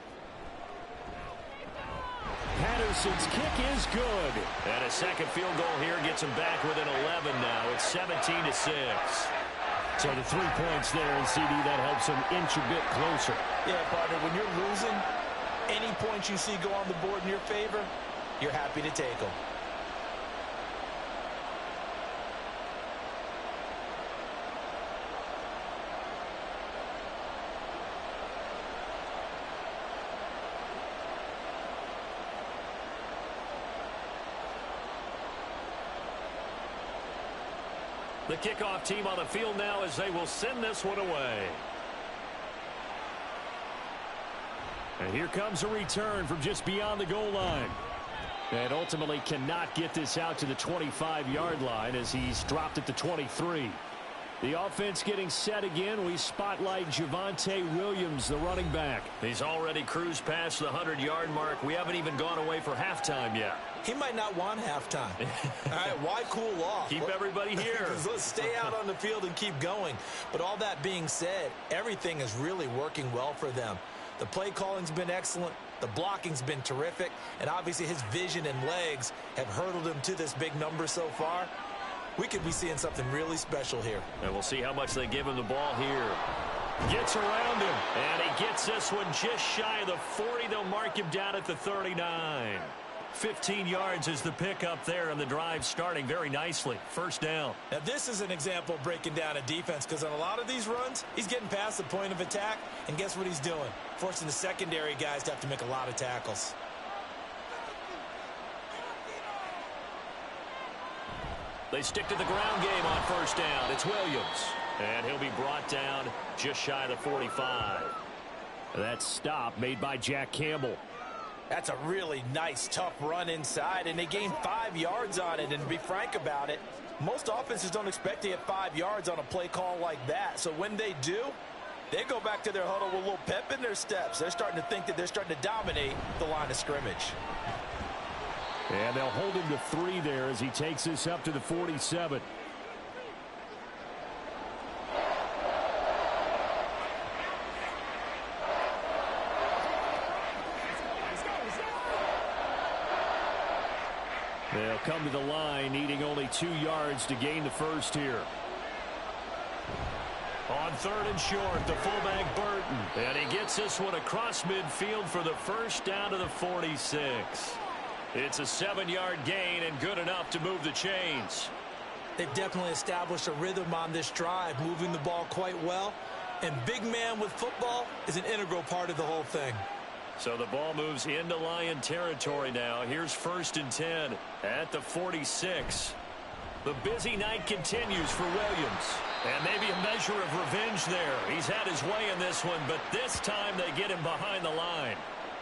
[SPEAKER 4] Patterson's kick is good.
[SPEAKER 2] And a second field goal here gets him back within 11 now. It's 17-6.
[SPEAKER 4] So the 3 points there, and CD, that helps him inch a bit closer.
[SPEAKER 3] Yeah, partner, when you're losing, any points you see go on the board in your favor, you're happy to take them.
[SPEAKER 2] The kickoff team on the field now as they will send this one away.
[SPEAKER 4] And here comes a return from just beyond the goal line. And ultimately cannot get this out to the 25-yard line as he's dropped at the 23. The offense getting set again. We spotlight Javonte Williams, the running back.
[SPEAKER 2] He's already cruised past the 100-yard mark. We haven't even gone away for halftime yet.
[SPEAKER 3] He might not want halftime. All right, why cool off?
[SPEAKER 2] Keep everybody here.
[SPEAKER 3] Let's stay out on the field and keep going. But all that being said, everything is really working well for them. The play calling's been excellent. The blocking's been terrific. And obviously his vision and legs have hurdled him to this big number so far. We could be seeing something really special here.
[SPEAKER 2] And we'll see how much they give him the ball here. Gets around him. And he gets this one just shy of the 40. They'll mark him down at the 39. 15 yards is the pickup there, and the drive starting very nicely. 1st down.
[SPEAKER 3] Now, this is an example of breaking down a defense, because on a lot of these runs, he's getting past the point of attack, and guess what he's doing? Forcing the secondary guys to have to make a lot of tackles.
[SPEAKER 2] They stick to the ground game on 1st down. It's Williams, and he'll be brought down just shy of the 45.
[SPEAKER 4] That stop made by Jack Campbell.
[SPEAKER 3] That's a really nice, tough run inside, and they gained 5 yards on it. And to be frank about it, most offenses don't expect to get 5 yards on a play call like that. So when they do, they go back to their huddle with a little pep in their steps. They're starting to think that they're starting to dominate the line of scrimmage.
[SPEAKER 4] And they'll hold him to 3 there as he takes this up to the 47. come to the line, needing only 2 yards to gain the first here. On 3rd and short, the fullback Burton. And he gets this one across midfield for the first down to the 46. It's a 7-yard gain and good enough to move the chains.
[SPEAKER 3] They've definitely established a rhythm on this drive, moving the ball quite well. And big man with football is an integral part of the whole thing.
[SPEAKER 2] So the ball moves into Lion territory now. Here's 1st and 10 at the 46. The busy night continues for Williams. And maybe a measure of revenge there. He's had his way in this one, but this time they get him behind the line.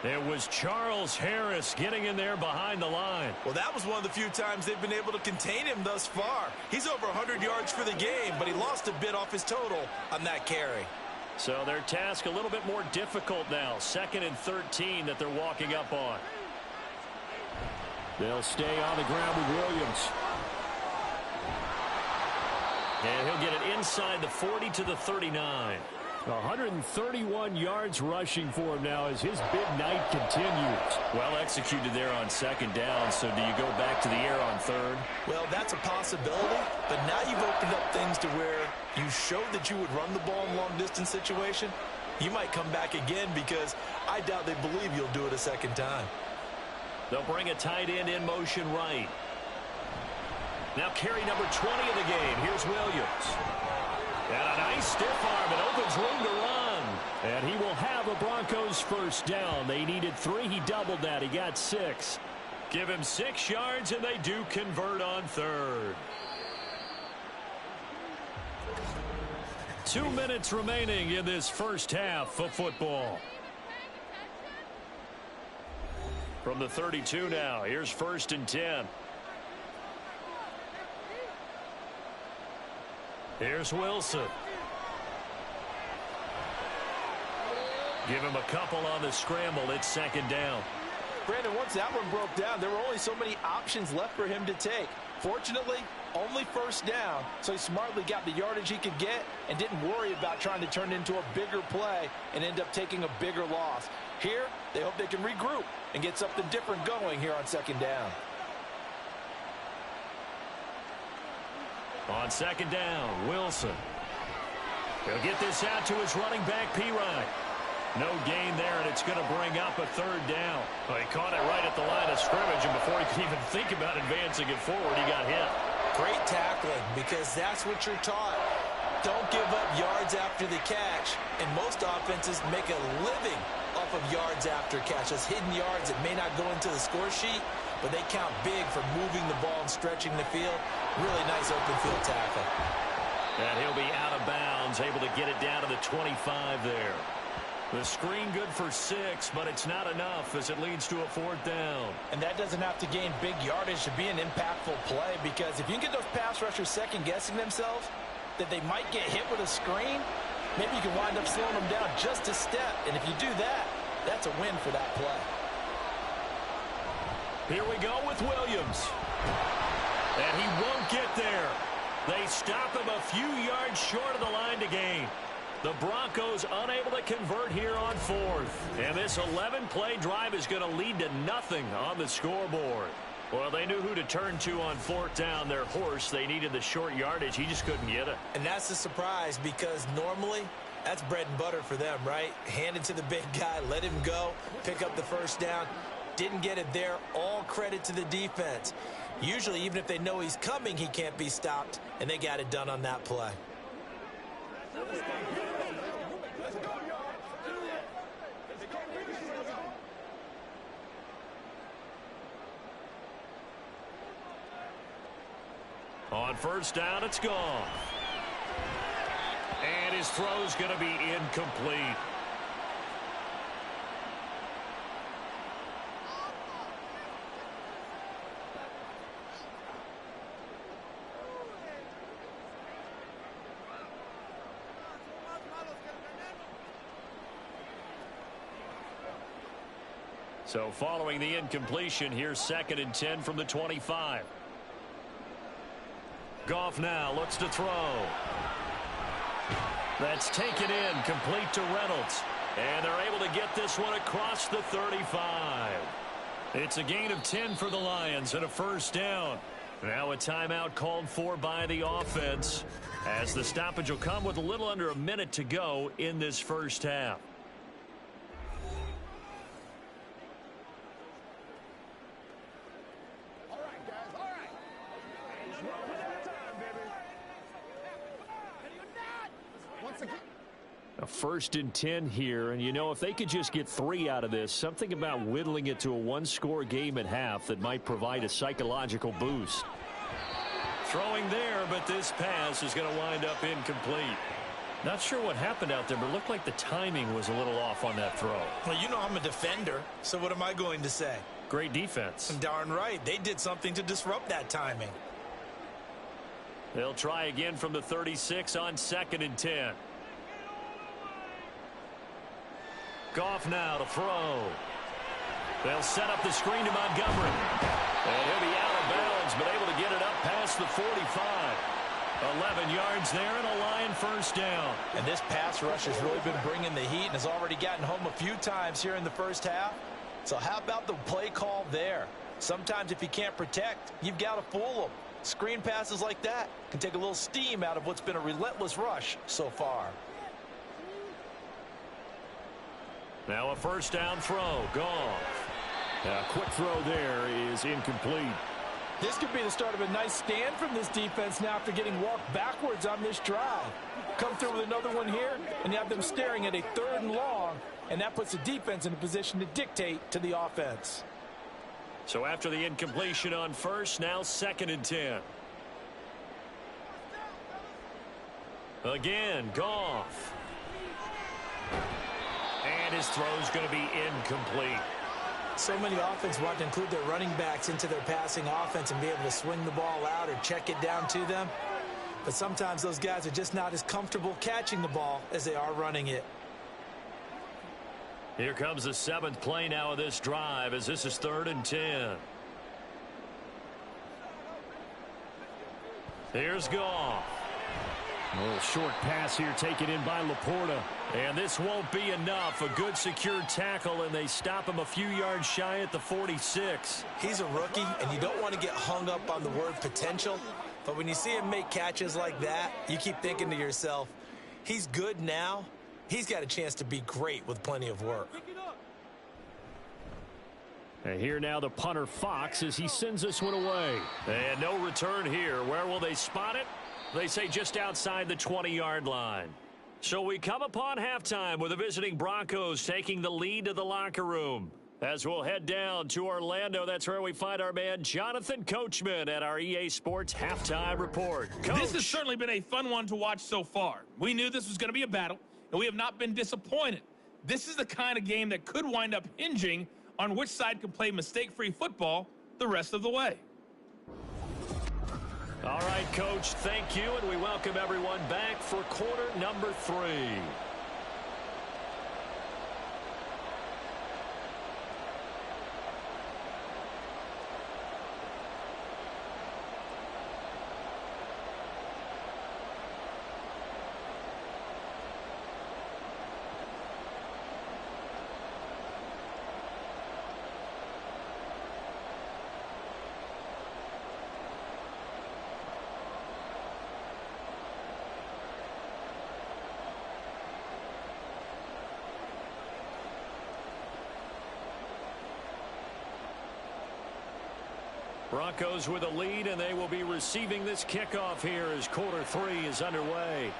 [SPEAKER 2] It was Charles Harris getting in there behind the line.
[SPEAKER 3] Well, that was one of the few times they've been able to contain him thus far. He's over 100 yards for the game, but he lost a bit off his total on that carry.
[SPEAKER 2] So their task a little bit more difficult now. 2nd and 13 that they're walking up on.
[SPEAKER 4] They'll stay on the ground with Williams.
[SPEAKER 2] And he'll get it inside the 40 to the 39.
[SPEAKER 4] 131 yards rushing for him now as his big night continues.
[SPEAKER 2] Well executed there on 2nd down. So do you go back to the air on 3rd?
[SPEAKER 3] Well, that's a possibility, but now you've opened up things to where you showed that you would run the ball in long-distance situation. You might come back again because I doubt they believe you'll do it a 2nd time.
[SPEAKER 2] They'll bring a tight end in motion right. Now carry number 20 of the game. Here's Williams. And a nice stiff arm. It opens room to run.
[SPEAKER 4] And he will have a Broncos first down. They needed 3. He doubled that. He got 6.
[SPEAKER 2] Give him 6 yards, and they do convert on 3rd. 2 minutes remaining in this first half of football. From the 32 now, here's 1st and 10. Here's Wilson. Give him a couple on the scramble. It's 2nd down.
[SPEAKER 3] Brandon, once that one broke down, there were only so many options left for him to take. Fortunately, only 1st down, so he smartly got the yardage he could get and didn't worry about trying to turn it into a bigger play and end up taking a bigger loss. Here, they hope they can regroup and get something different going here on 2nd down.
[SPEAKER 2] On 2nd down, Wilson. He'll get this out to his running back, Pirine. No gain there, and it's going to bring up a 3rd down. Well, he caught it right at the line of scrimmage, and before he could even think about advancing it forward, he got hit.
[SPEAKER 3] Great tackling, because that's what you're taught. Don't give up yards after the catch, and most offenses make a living off of yards after catch. Those hidden yards that may not go into the score sheet, but they count big for moving the ball and stretching the field. Really nice open field tackle.
[SPEAKER 2] And he'll be out of bounds, able to get it down to the 25 there. The screen good for 6, but it's not enough as it leads to a 4th down.
[SPEAKER 3] And that doesn't have to gain big yardage to be an impactful play, because if you can get those pass rushers second-guessing themselves, that they might get hit with a screen, maybe you can wind up slowing them down just a step. And if you do that, that's a win for that play.
[SPEAKER 2] Here we go with Williams. And he won't get there. They stop him a few yards short of the line to gain. The Broncos unable to convert here on 4th. And this 11-play drive is going to lead to nothing on the scoreboard. Well, they knew who to turn to on 4th down. Their horse, they needed the short yardage. He just couldn't get it.
[SPEAKER 3] And that's a surprise, because normally that's bread and butter for them, right? Hand it to the big guy, let him go, pick up the 1st down. Didn't get it there. All credit to the defense. Usually, even if they know he's coming, he can't be stopped, and they got it done on that play.
[SPEAKER 2] On 1st down, it's gone. And his throw's going to be incomplete. So following the incompletion, here's 2nd and 10 from the 25. Goff now looks to throw. That's taken in, complete to Reynolds. And they're able to get this one across the 35. It's a gain of 10 for the Lions and a first down. Now a timeout called for by the offense, as the stoppage will come with a little under a minute to go in this first half. A 1st and 10 here, and you know, if they could just get 3 out of this, something about whittling it to a one-score game at half that might provide a psychological boost. Throwing there, but this pass is going to wind up incomplete. Not sure what happened out there, but it looked like the timing was a little off on that throw.
[SPEAKER 3] Well, you know I'm a defender, so what am I going to say?
[SPEAKER 2] Great defense.
[SPEAKER 3] Darn right. They did something to disrupt that timing.
[SPEAKER 2] They'll try again from the 36 on 2nd and 10. Goff now to throw. They'll set up the screen to Montgomery. And he'll be out of bounds, but able to get it up past the 45. 11 yards there and a Lion first down.
[SPEAKER 3] And this pass rush has really been bringing the heat and has already gotten home a few times here in the first half. So how about the play call there? Sometimes if you can't protect, you've got to fool them. Screen passes like that can take a little steam out of what's been a relentless rush so far.
[SPEAKER 2] Now a first down throw. Goff. A quick throw there is incomplete.
[SPEAKER 5] This could be the start of a nice stand from this defense now after getting walked backwards on this drive. Come through with another one here, and you have them staring at a 3rd and long, and that puts the defense in a position to dictate to the offense.
[SPEAKER 2] So after the incompletion on first, now 2nd and 10. Again, Goff. And his throw's going to be incomplete.
[SPEAKER 3] So many offenses want to include their running backs into their passing offense and be able to swing the ball out or check it down to them. But sometimes those guys are just not as comfortable catching the ball as they are running it.
[SPEAKER 2] Here comes the 7th play now of this drive, as this is 3rd and 10. Here's Goff. A little short pass here taken in by Laporta. And this won't be enough. A good secured tackle, and they stop him a few yards shy at the 46.
[SPEAKER 3] He's a rookie, and you don't want to get hung up on the word potential. But when you see him make catches like that, you keep thinking to yourself, he's good now. He's got a chance to be great with plenty of work.
[SPEAKER 2] And here now the punter Fox as he sends this one away. And no return here. Where will they spot it? They say just outside the 20-yard line. So we come upon halftime with the visiting Broncos taking the lead to the locker room. As we'll head down to Orlando, that's where we find our man Jonathan Coachman at our EA Sports Halftime Report. Coach.
[SPEAKER 6] This has certainly been a fun one to watch so far. We knew this was going to be a battle, and we have not been disappointed. This is the kind of game that could wind up hinging on which side can play mistake-free football the rest of the way.
[SPEAKER 2] All right, Coach, thank you, and we welcome everyone back for quarter number 3. Broncos with a lead, and they will be receiving this kickoff here as quarter 3 is underway.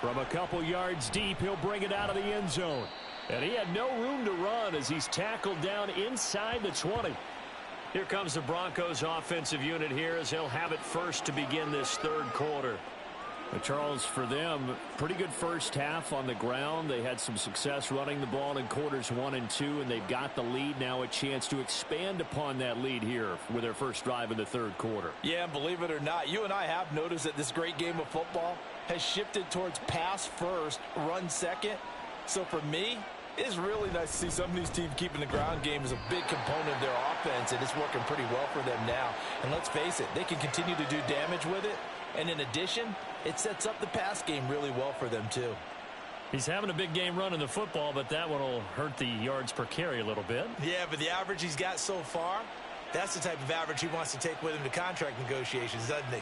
[SPEAKER 2] From a couple yards deep, he'll bring it out of the end zone. And he had no room to run as he's tackled down inside the 20. Here comes the Broncos offensive unit here as he'll have it first to begin this 3rd quarter. Charles, for them, pretty good first half on the ground. They had some success running the ball in quarters 1 and 2, and they've got the lead now, a chance to expand upon that lead here with their first drive in the 3rd quarter.
[SPEAKER 5] Yeah, and believe it or not, you and I have noticed that this great game of football has shifted towards pass first, run second. So for me, it's really nice to see some of these teams keeping the ground game as a big component of their offense, and it's working pretty well for them now. And let's face it, they can continue to do damage with it. And in addition, it sets up the pass game really well for them too.
[SPEAKER 4] He's having a big game running the football, but that one will hurt the yards per carry a little bit.
[SPEAKER 3] Yeah, but the average he's got so far, that's the type of average he wants to take with him to contract negotiations, doesn't he?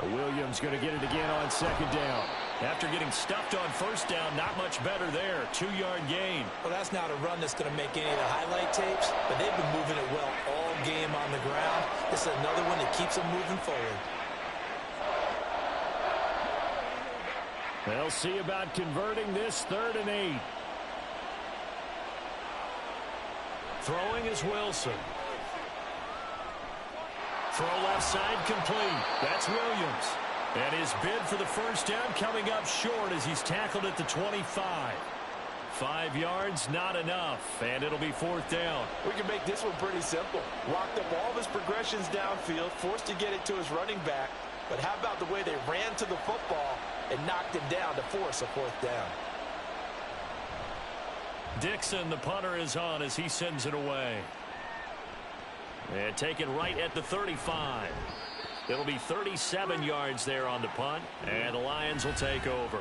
[SPEAKER 4] Williams going to get it again on second down. After getting stuffed on first down, not much better there. 2-yard gain.
[SPEAKER 3] Well, that's not a run that's going to make any of the highlight tapes, but they've been moving it well all game on the ground. This is another one that keeps them moving forward.
[SPEAKER 4] They'll see about converting this 3rd and 8. Throwing is Wilson. Throw left side complete. That's Williams. And his bid for the first down coming up short as he's tackled at the 25. 5 yards, not enough, and it'll be 4th down.
[SPEAKER 5] We can make this one pretty simple. Locked up all of his progressions downfield, forced to get it to his running back. But how about the way they ran to the football and knocked him down to force a 4th down?
[SPEAKER 4] Dixon, the punter, is on as he sends it away. And taken right at the 35. It'll be 37 yards there on the punt, and the Lions will take over.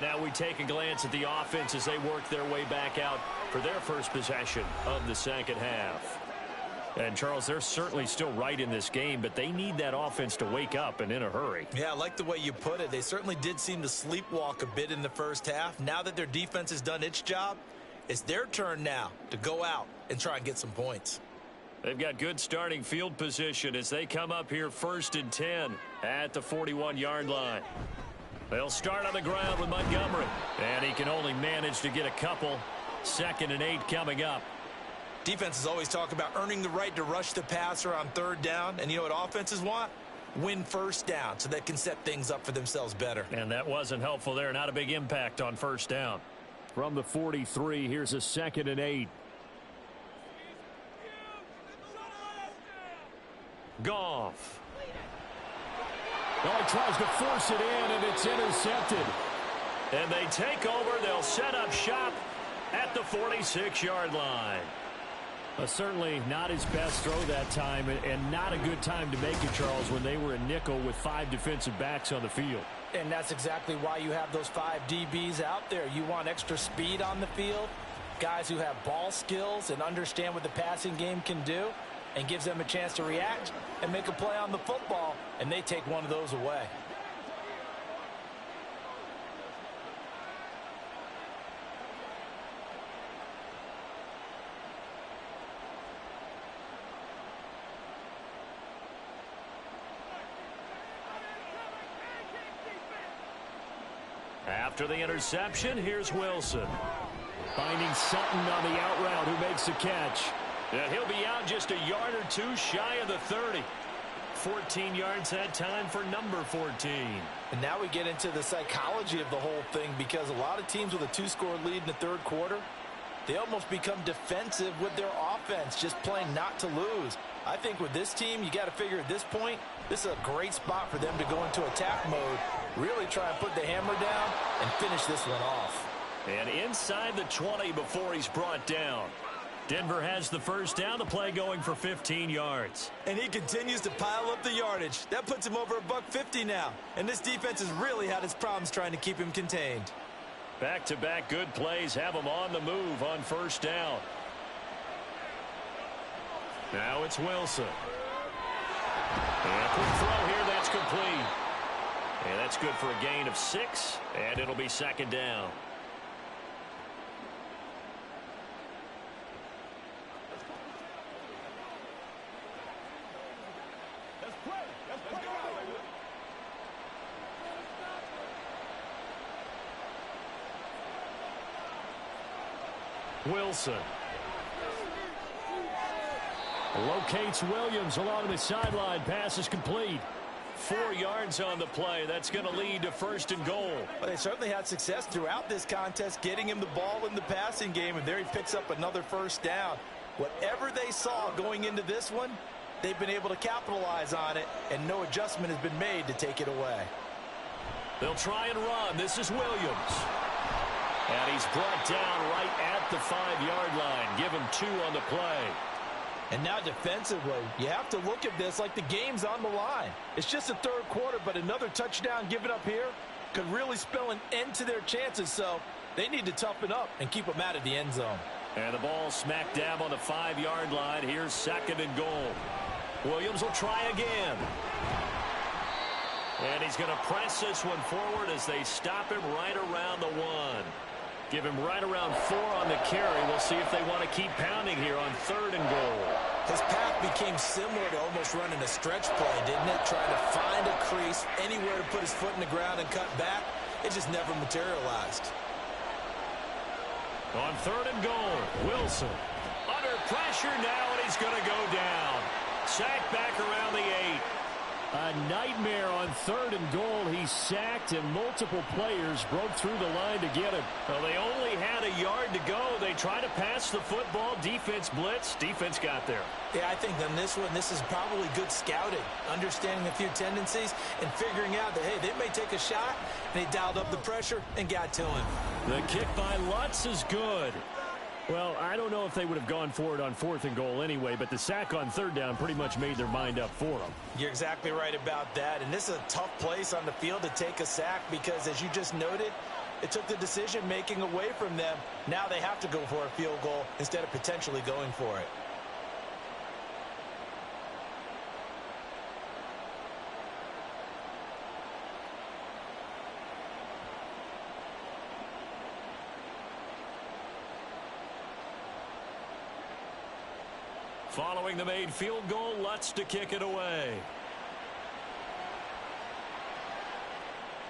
[SPEAKER 4] Now we take a glance at the offense as they work their way back out for their first possession of the second half. And, Charles, they're certainly still right in this game, but they need that offense to wake up and in a hurry.
[SPEAKER 3] Yeah, I like the way you put it. They certainly did seem to sleepwalk a bit in the first half. Now that their defense has done its job, it's their turn now to go out and try and get some points.
[SPEAKER 4] They've got good starting field position as they come up here 1st and 10 at the 41-yard line. They'll start on the ground with Montgomery, and he can only manage to get a couple. 2nd and 8 coming up.
[SPEAKER 3] Defenses always talk about earning the right to rush the passer on 3rd down, and you know what offenses want? Win first down so they can set things up for themselves better.
[SPEAKER 4] And that wasn't helpful there. Not a big impact on first down. From the 43, here's a 2nd and 8. Goff. He tries to force it in, and it's intercepted. And they take over. They'll set up shop at the 46-yard line. Certainly not his best throw that time, and not a good time to make it, Charles, when they were in nickel with 5 defensive backs on the field.
[SPEAKER 3] And that's exactly why you have those 5 DBs out there. You want extra speed on the field, guys who have ball skills and understand what the passing game can do, and gives them a chance to react and make a play on the football, and they take one of those away.
[SPEAKER 4] After the interception, here's Wilson. Finding Sutton on the out route, who makes the catch. And he'll be out just a yard or two shy of the 30. 14 yards that time for number 14.
[SPEAKER 3] And now we get into the psychology of the whole thing, because a lot of teams with a 2-score lead in the 3rd quarter, they almost become defensive with their offense, just playing not to lose. I think with this team, you got to figure at this point, this is a great spot for them to go into attack mode, really try and put the hammer down and finish this one off.
[SPEAKER 4] And inside the 20 before he's brought down. Denver has the first down, the play going for 15 yards.
[SPEAKER 3] And he continues to pile up the yardage. That puts him over $150 now. And this defense has really had its problems trying to keep him contained.
[SPEAKER 4] Back-to-back good plays have him on the move on first down. Now it's Wilson. And a quick throw here, that's complete. And that's good for a gain of 6, and it'll be 2nd down. Wilson locates Williams along the sideline. Pass is complete. 4 yards on the play. That's going to lead to 1st and goal.
[SPEAKER 3] Well, they certainly had success throughout this contest getting him the ball in the passing game, and there he picks up another first down. Whatever they saw going into this one, they've been able to capitalize on it, and no adjustment has been made to take it away.
[SPEAKER 4] They'll try and run. This is Williams. And he's brought down right at the 5-yard line. Give him 2 on the play.
[SPEAKER 3] And now defensively, you have to look at this like the game's on the line. It's just the 3rd quarter, but another touchdown given up here, could really spell an end to their chances, so they need to toughen up and keep them out of the end zone.
[SPEAKER 2] And the ball smack dab on the 5-yard line. Here's 2nd and goal. Williams will try again. And he's going to press this one forward as they stop him right around the 1. Give him right around 4 on the carry. We'll see if they want to keep pounding here on 3rd and goal.
[SPEAKER 3] His path became similar to almost running a stretch play, didn't it? Trying to find a crease, anywhere to put his foot in the ground and cut back. It just never materialized.
[SPEAKER 2] On 3rd and goal, Wilson under pressure now, and he's going to go down. Sacked back around the 8. A nightmare on 3rd and goal. He's sacked, and multiple players broke through the line to get him. Well, they only had a yard to go. They tried to pass the football. Defense blitz. Defense got there.
[SPEAKER 3] Yeah, I think on this one, this is probably good scouting, understanding a few tendencies, and figuring out that, hey, they may take a shot, and they dialed up the pressure and got to him.
[SPEAKER 2] The kick by Lutz is good. Well, I don't know if they would have gone for it on 4th and goal anyway, but the sack on 3rd down pretty much made their mind up for them.
[SPEAKER 3] You're exactly right about that, and this is a tough place on the field to take a sack because, as you just noted, it took the decision-making away from them. Now they have to go for a field goal instead of potentially going for it.
[SPEAKER 2] Following the made field goal, Lutz to kick it away.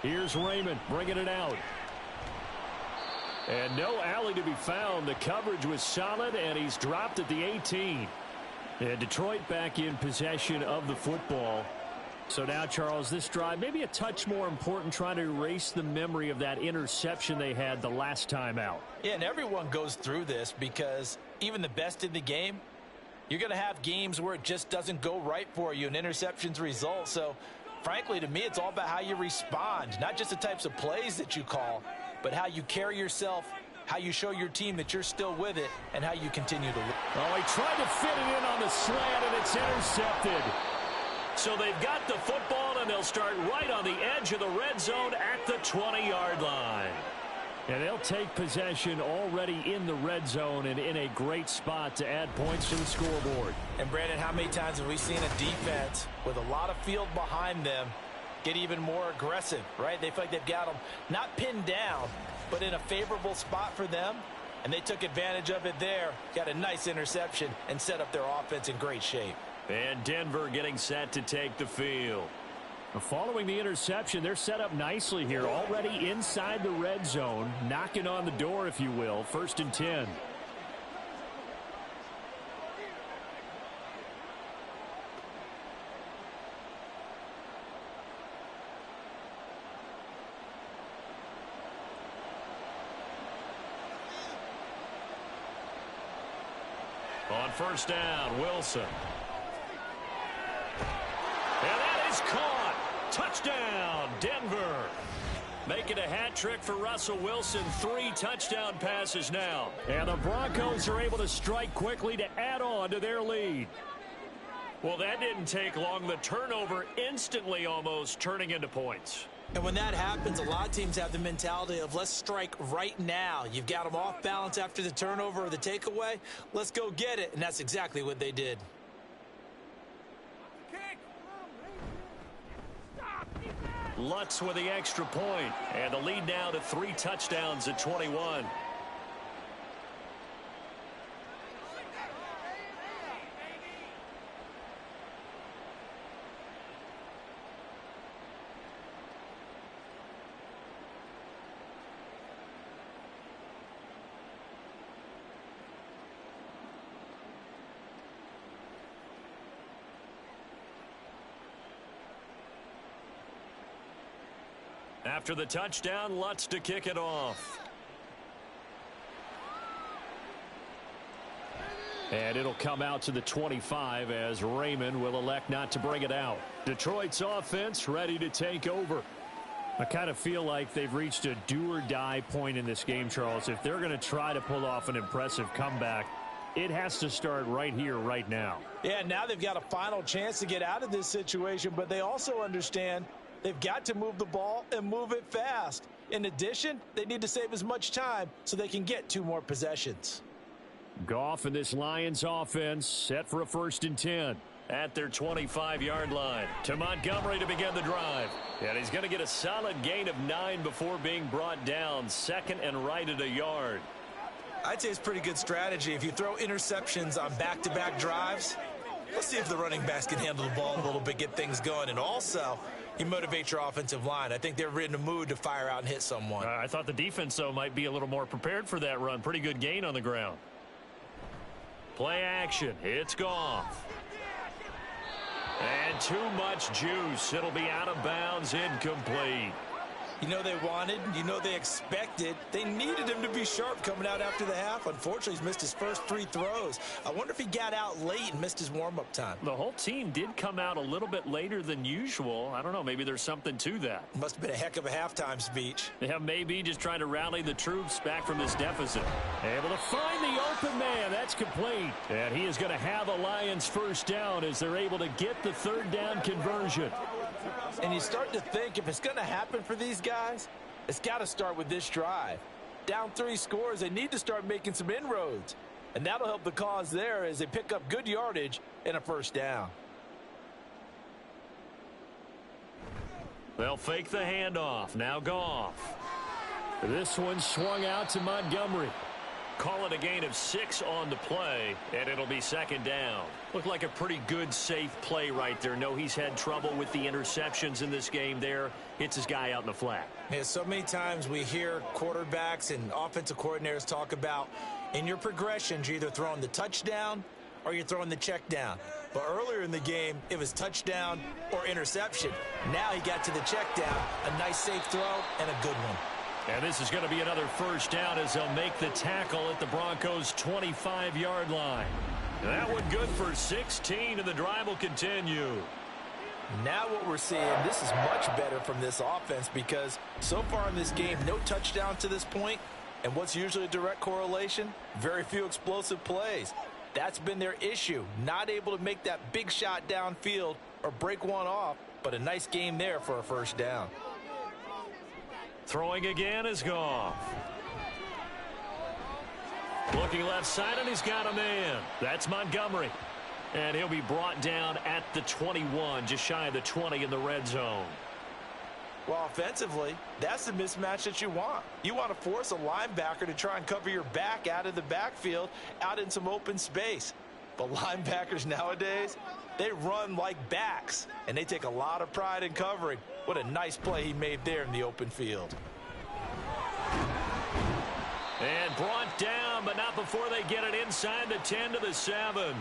[SPEAKER 2] Here's Raymond bringing it out. And no alley to be found. The coverage was solid, and he's dropped at the 18. And Detroit back in possession of the football. So now, Charles, this drive maybe a touch more important, trying to erase the memory of that interception they had the last time out.
[SPEAKER 3] Yeah, and everyone goes through this because even the best in the game, you're going to have games where it just doesn't go right for you and interceptions result. So, frankly, to me, it's all about how you respond, not just the types of plays that you call, but how you carry yourself, how you show your team that you're still with it, and how you continue to win.
[SPEAKER 2] Oh, he tried to fit it in on the slant, and it's intercepted. So they've got the football, and they'll start right on the edge of the red zone at the 20-yard line. And they'll take possession already in the red zone and in a great spot to add points to the scoreboard.
[SPEAKER 3] And, Brandon, how many times have we seen a defense with a lot of field behind them get even more aggressive, right? They feel like they've got them not pinned down, but in a favorable spot for them, and they took advantage of it there, got a nice interception, and set up their offense in great shape.
[SPEAKER 2] And Denver getting set to take the field. Following the interception, they're set up nicely here, already inside the red zone, knocking on the door, if you will. 1st and 10. On 1st down, Wilson. And that is caught. Touchdown, Denver. Making a hat trick for Russell Wilson. 3 touchdown passes now. And the Broncos are able to strike quickly to add on to their lead. Well, that didn't take long. The turnover instantly almost turning into points.
[SPEAKER 3] And when that happens, a lot of teams have the mentality of let's strike right now. You've got them off balance after the turnover or the takeaway. Let's go get it. And that's exactly what they did.
[SPEAKER 2] Lutz with the extra point, and the lead now to 3 touchdowns at 21. After the touchdown, Lutz to kick it off. And it'll come out to the 25 as Raymond will elect not to bring it out. Detroit's offense ready to take over. I kind of feel like they've reached a do-or-die point in this game, Charles. If they're going to try to pull off an impressive comeback, it has to start right here, right now.
[SPEAKER 3] Yeah, now they've got a final chance to get out of this situation, but they also understand They've got to move the ball and move it fast. In addition, they need to save as much time so they can get 2 more possessions.
[SPEAKER 4] Goff and this Lions offense set for a 1st and 10.
[SPEAKER 2] At their 25-yard line. To Montgomery to begin the drive. And he's going to get a solid gain of 9 before being brought down. 2nd and right at a yard.
[SPEAKER 3] I'd say it's pretty good strategy. If you throw interceptions on back-to-back drives, let's see if the running backs can handle the ball a little bit, get things going. And also, you motivate your offensive line. I think they're in a mood to fire out and hit someone.
[SPEAKER 2] I thought the defense, though, might be a little more prepared for that run. Pretty good gain on the ground. Play action. It's Goff. And too much juice. It'll be out of bounds, incomplete.
[SPEAKER 3] You know they wanted, you know they expected. They needed him to be sharp coming out after the half. Unfortunately, he's missed his first 3 throws. I wonder if he got out late and missed his warm-up time.
[SPEAKER 2] The whole team did come out a little bit later than usual. I don't know, maybe there's something to that.
[SPEAKER 3] Must have been a heck of a halftime speech.
[SPEAKER 2] Yeah, maybe just trying to rally the troops back from this deficit. Able to find the open man. That's complete. And he is going to have a Lions 1st down as they're able to get the 3rd down conversion.
[SPEAKER 3] And you start to think if it's going to happen for these guys, it's got to start with this drive. Down 3 scores, they need to start making some inroads. And that'll help the cause there as they pick up good yardage and a 1st down.
[SPEAKER 2] They'll fake the handoff. Now Goff.
[SPEAKER 4] This one swung out to Montgomery.
[SPEAKER 2] Call it a gain of 6 on the play, and it'll be 2nd down. Looked like a pretty good, safe play right there. No, he's had trouble with the interceptions in this game there. Hits his guy out in the flat.
[SPEAKER 3] Yeah, so many times we hear quarterbacks and offensive coordinators talk about in your progressions, you're either throwing the touchdown or you're throwing the check down. But earlier in the game, it was touchdown or interception. Now he got to the check down, a nice safe throw, and a good one.
[SPEAKER 2] And this is going to be another 1st down as they'll make the tackle at the Broncos' 25-yard line. That one good for 16, and the drive will continue.
[SPEAKER 3] Now what we're seeing, this is much better from this offense because so far in this game, no touchdown to this point. And what's usually a direct correlation? Very few explosive plays. That's been their issue. Not able to make that big shot downfield or break one off, but a nice game there for a 1st down.
[SPEAKER 2] Throwing again is Goff. Looking left side, and he's got a man. That's Montgomery. And he'll be brought down at the 21, just shy of the 20 in the red zone.
[SPEAKER 3] Well, offensively, that's the mismatch that you want. You want to force a linebacker to try and cover your back out of the backfield, out in some open space. But linebackers nowadays, they run like backs, and they take a lot of pride in covering. What a nice play he made there in the open field.
[SPEAKER 2] And brought down, but not before they get it inside the 10 to the 7.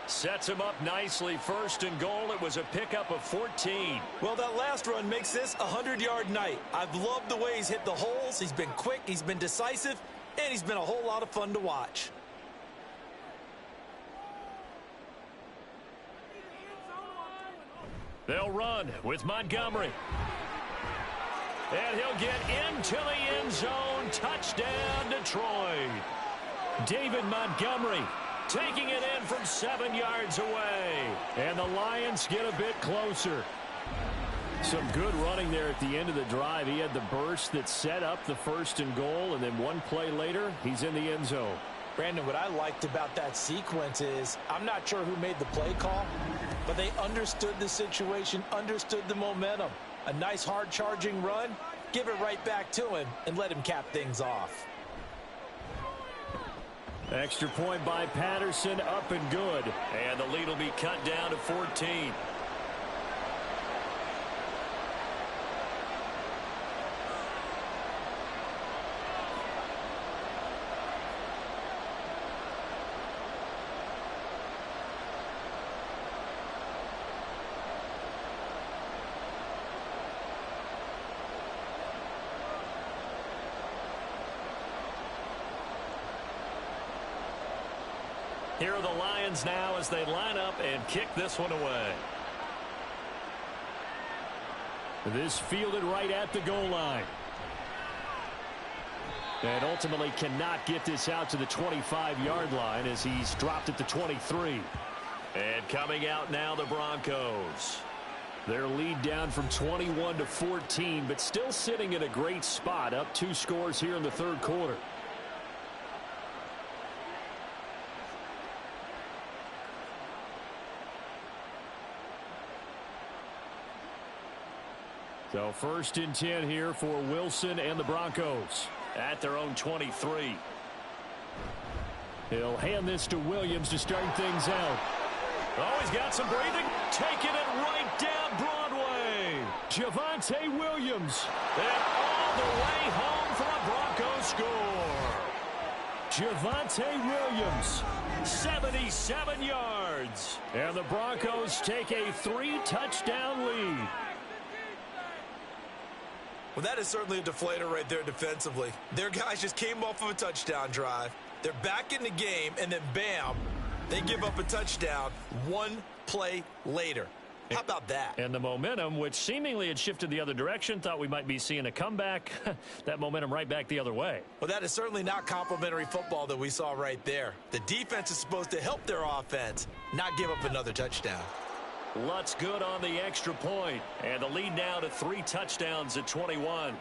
[SPEAKER 2] Sets him up nicely. 1st and goal. It was a pickup of 14.
[SPEAKER 3] Well, that last run makes this a 100-yard night. I've loved the way he's hit the holes. He's been quick, he's been decisive, and he's been a whole lot of fun to watch.
[SPEAKER 2] They'll run with Montgomery. And he'll get into the end zone. Touchdown, Detroit. David Montgomery taking it in from 7 yards away. And the Lions get a bit closer.
[SPEAKER 4] Some good running there at the end of the drive. He had the burst that set up the 1st and goal, and then one play later, he's in the end zone.
[SPEAKER 3] Brandon, what I liked about that sequence is I'm not sure who made the play call, but they understood the situation, understood the momentum. A nice hard-charging run, give it right back to him, and let him cap things off.
[SPEAKER 4] Extra point by Patterson, up and good.
[SPEAKER 2] And the lead will be cut down to 14. Here are the Lions now as they line up and kick this one away.
[SPEAKER 4] This fielded right at the goal line. And ultimately cannot get this out to the 25-yard line as he's dropped at the 23.
[SPEAKER 2] And coming out now, the Broncos.
[SPEAKER 4] Their lead down from 21 to 14, but still sitting in a great spot, up 2 scores here in the third quarter. So 1st and 10 here for Wilson and the Broncos at their own 23. He'll hand this to Williams to start things out. Oh, he's got some breathing. Taking it right down Broadway. Javonte Williams. And all the way home for a Broncos score. Javonte Williams, 77 yards. And the Broncos take a 3-touchdown lead.
[SPEAKER 3] Well, that is certainly a deflator right there defensively. Their guys just came off of a touchdown drive. They're back in the game, and then bam, they give up a touchdown 1 play later. How about that?
[SPEAKER 4] And the momentum, which seemingly had shifted the other direction, thought we might be seeing a comeback. That momentum right back the other way.
[SPEAKER 3] Well, that is certainly not complimentary football that we saw right there. The defense is supposed to help their offense, not give up another touchdown.
[SPEAKER 4] Lutz good on the extra point. And the lead now to 3 touchdowns at 21.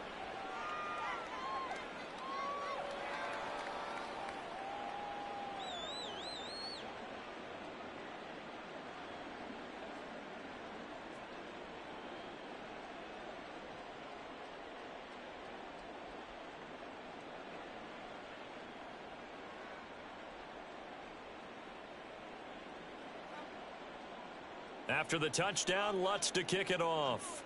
[SPEAKER 4] After the touchdown, Lutz to kick it off.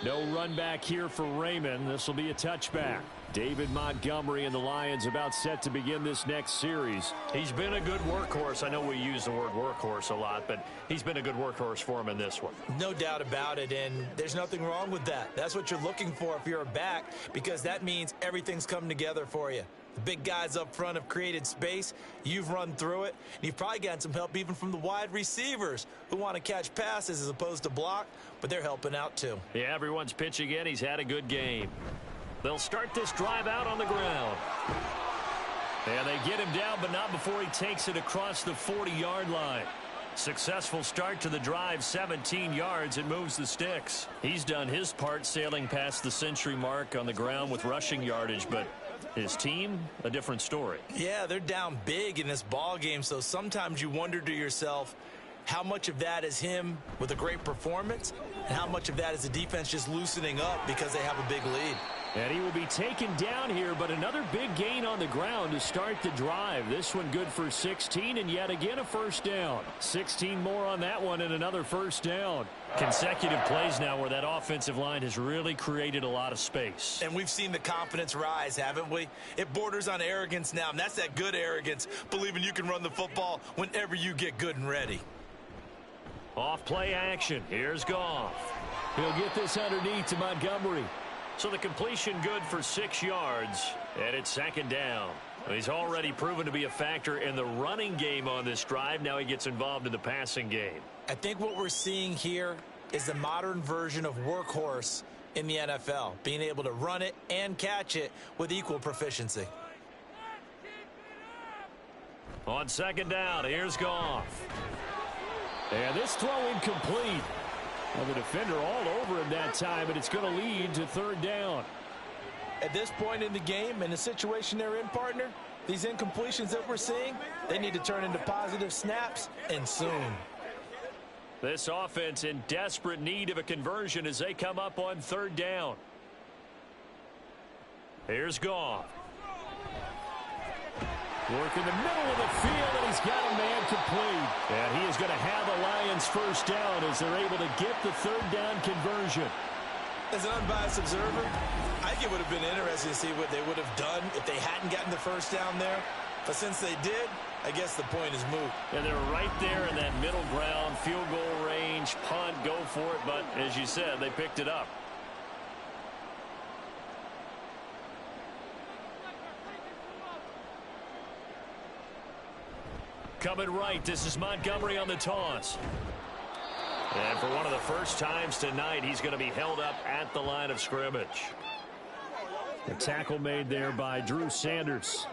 [SPEAKER 4] No run back here for Raymond. This will be a touchback. David Montgomery and the Lions about set to begin this next series. He's been a good workhorse. I know we use the word workhorse a lot, but he's been a good workhorse for him in this one.
[SPEAKER 3] No doubt about it, and there's nothing wrong with that. That's what you're looking for if you're a back, because that means everything's come together for you. The big guys up front have created space. You've run through it. And you've probably gotten some help even from the wide receivers who want to catch passes as opposed to block, but they're helping out too.
[SPEAKER 4] Yeah, everyone's pitching in. He's had a good game. They'll start this drive out on the ground. And they get him down, but not before he takes it across the 40-yard line. Successful start to the drive, 17 yards. It moves the sticks. He's done his part sailing past the century mark on the ground with rushing yardage, but his team, a different story.
[SPEAKER 3] Yeah, they're down big in this ball game, so sometimes you wonder to yourself how much of that is him with a great performance and how much of that is the defense just loosening up because they have a big lead.
[SPEAKER 4] And he will be taken down here, but another big gain on the ground to start the drive. This one good for 16, and yet again a first down. 16 more on that one and another first down. Consecutive plays now where that offensive line has really created a lot of space.
[SPEAKER 3] And we've seen the confidence rise, haven't we? It borders on arrogance now, and that's that good arrogance, believing you can run the football whenever you get good and ready.
[SPEAKER 4] Off play action. Here's Goff. He'll get this underneath to Montgomery. So the completion good for 6 yards, and it's second down. He's already proven to be a factor in the running game on this drive. Now he gets involved in the passing game.
[SPEAKER 3] I think what we're seeing here is the modern version of workhorse in the NFL, being able to run it and catch it with equal proficiency.
[SPEAKER 4] On second down, here's Goff. And this throw incomplete. Well, the defender all over him that time, but it's going to lead to third down.
[SPEAKER 3] At this point in the game, in the situation they're in, partner, these incompletions that we're seeing, they need to turn into positive snaps, and soon.
[SPEAKER 4] This offense in desperate need of a conversion as they come up on third down. Here's Goff. Work in the middle of the field, and he's got a man complete. And he is going to have the Lions first down as they're able to get the third down conversion.
[SPEAKER 3] As an unbiased observer, I think it would have been interesting to see what they would have done if they hadn't gotten the first down there. But since they did, I guess the point is moot.
[SPEAKER 4] And they're right there in that middle ground, field goal range, punt, go for it. But as you said, they picked it up. Coming right, this is Montgomery on the toss. And for one of the first times tonight, he's going to be held up at the line of scrimmage. The tackle made there by Drew Sanders.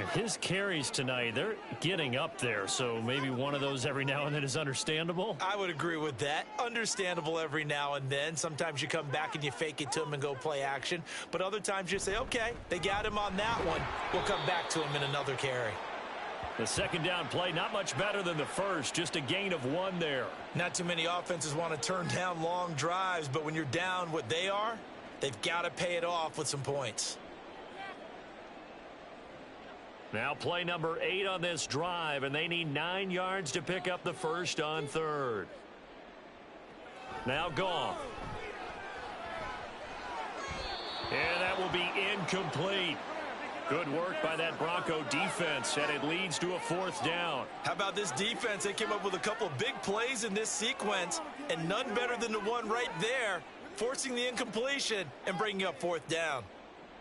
[SPEAKER 4] His carries tonight, they're getting up there, so maybe one of those every now and then is understandable.
[SPEAKER 3] I would agree with that. Understandable every now and then. Sometimes you come back and you fake it to him and go play action. But other times you say, okay, they got him on that one. We'll come back to him in another carry.
[SPEAKER 4] The second down play, not much better than the first. Just a gain of 1 there.
[SPEAKER 3] Not too many offenses want to turn down long drives, but when you're down what they are, they've got to pay it off with some points.
[SPEAKER 4] Now play number 8 on this drive, and they need 9 yards to pick up the first on 3rd. Now Goff. And that will be incomplete. Good work by that Bronco defense, and it leads to a 4th down.
[SPEAKER 3] How about this defense? They came up with a couple of big plays in this sequence, and none better than the one right there, forcing the incompletion and bringing up 4th down.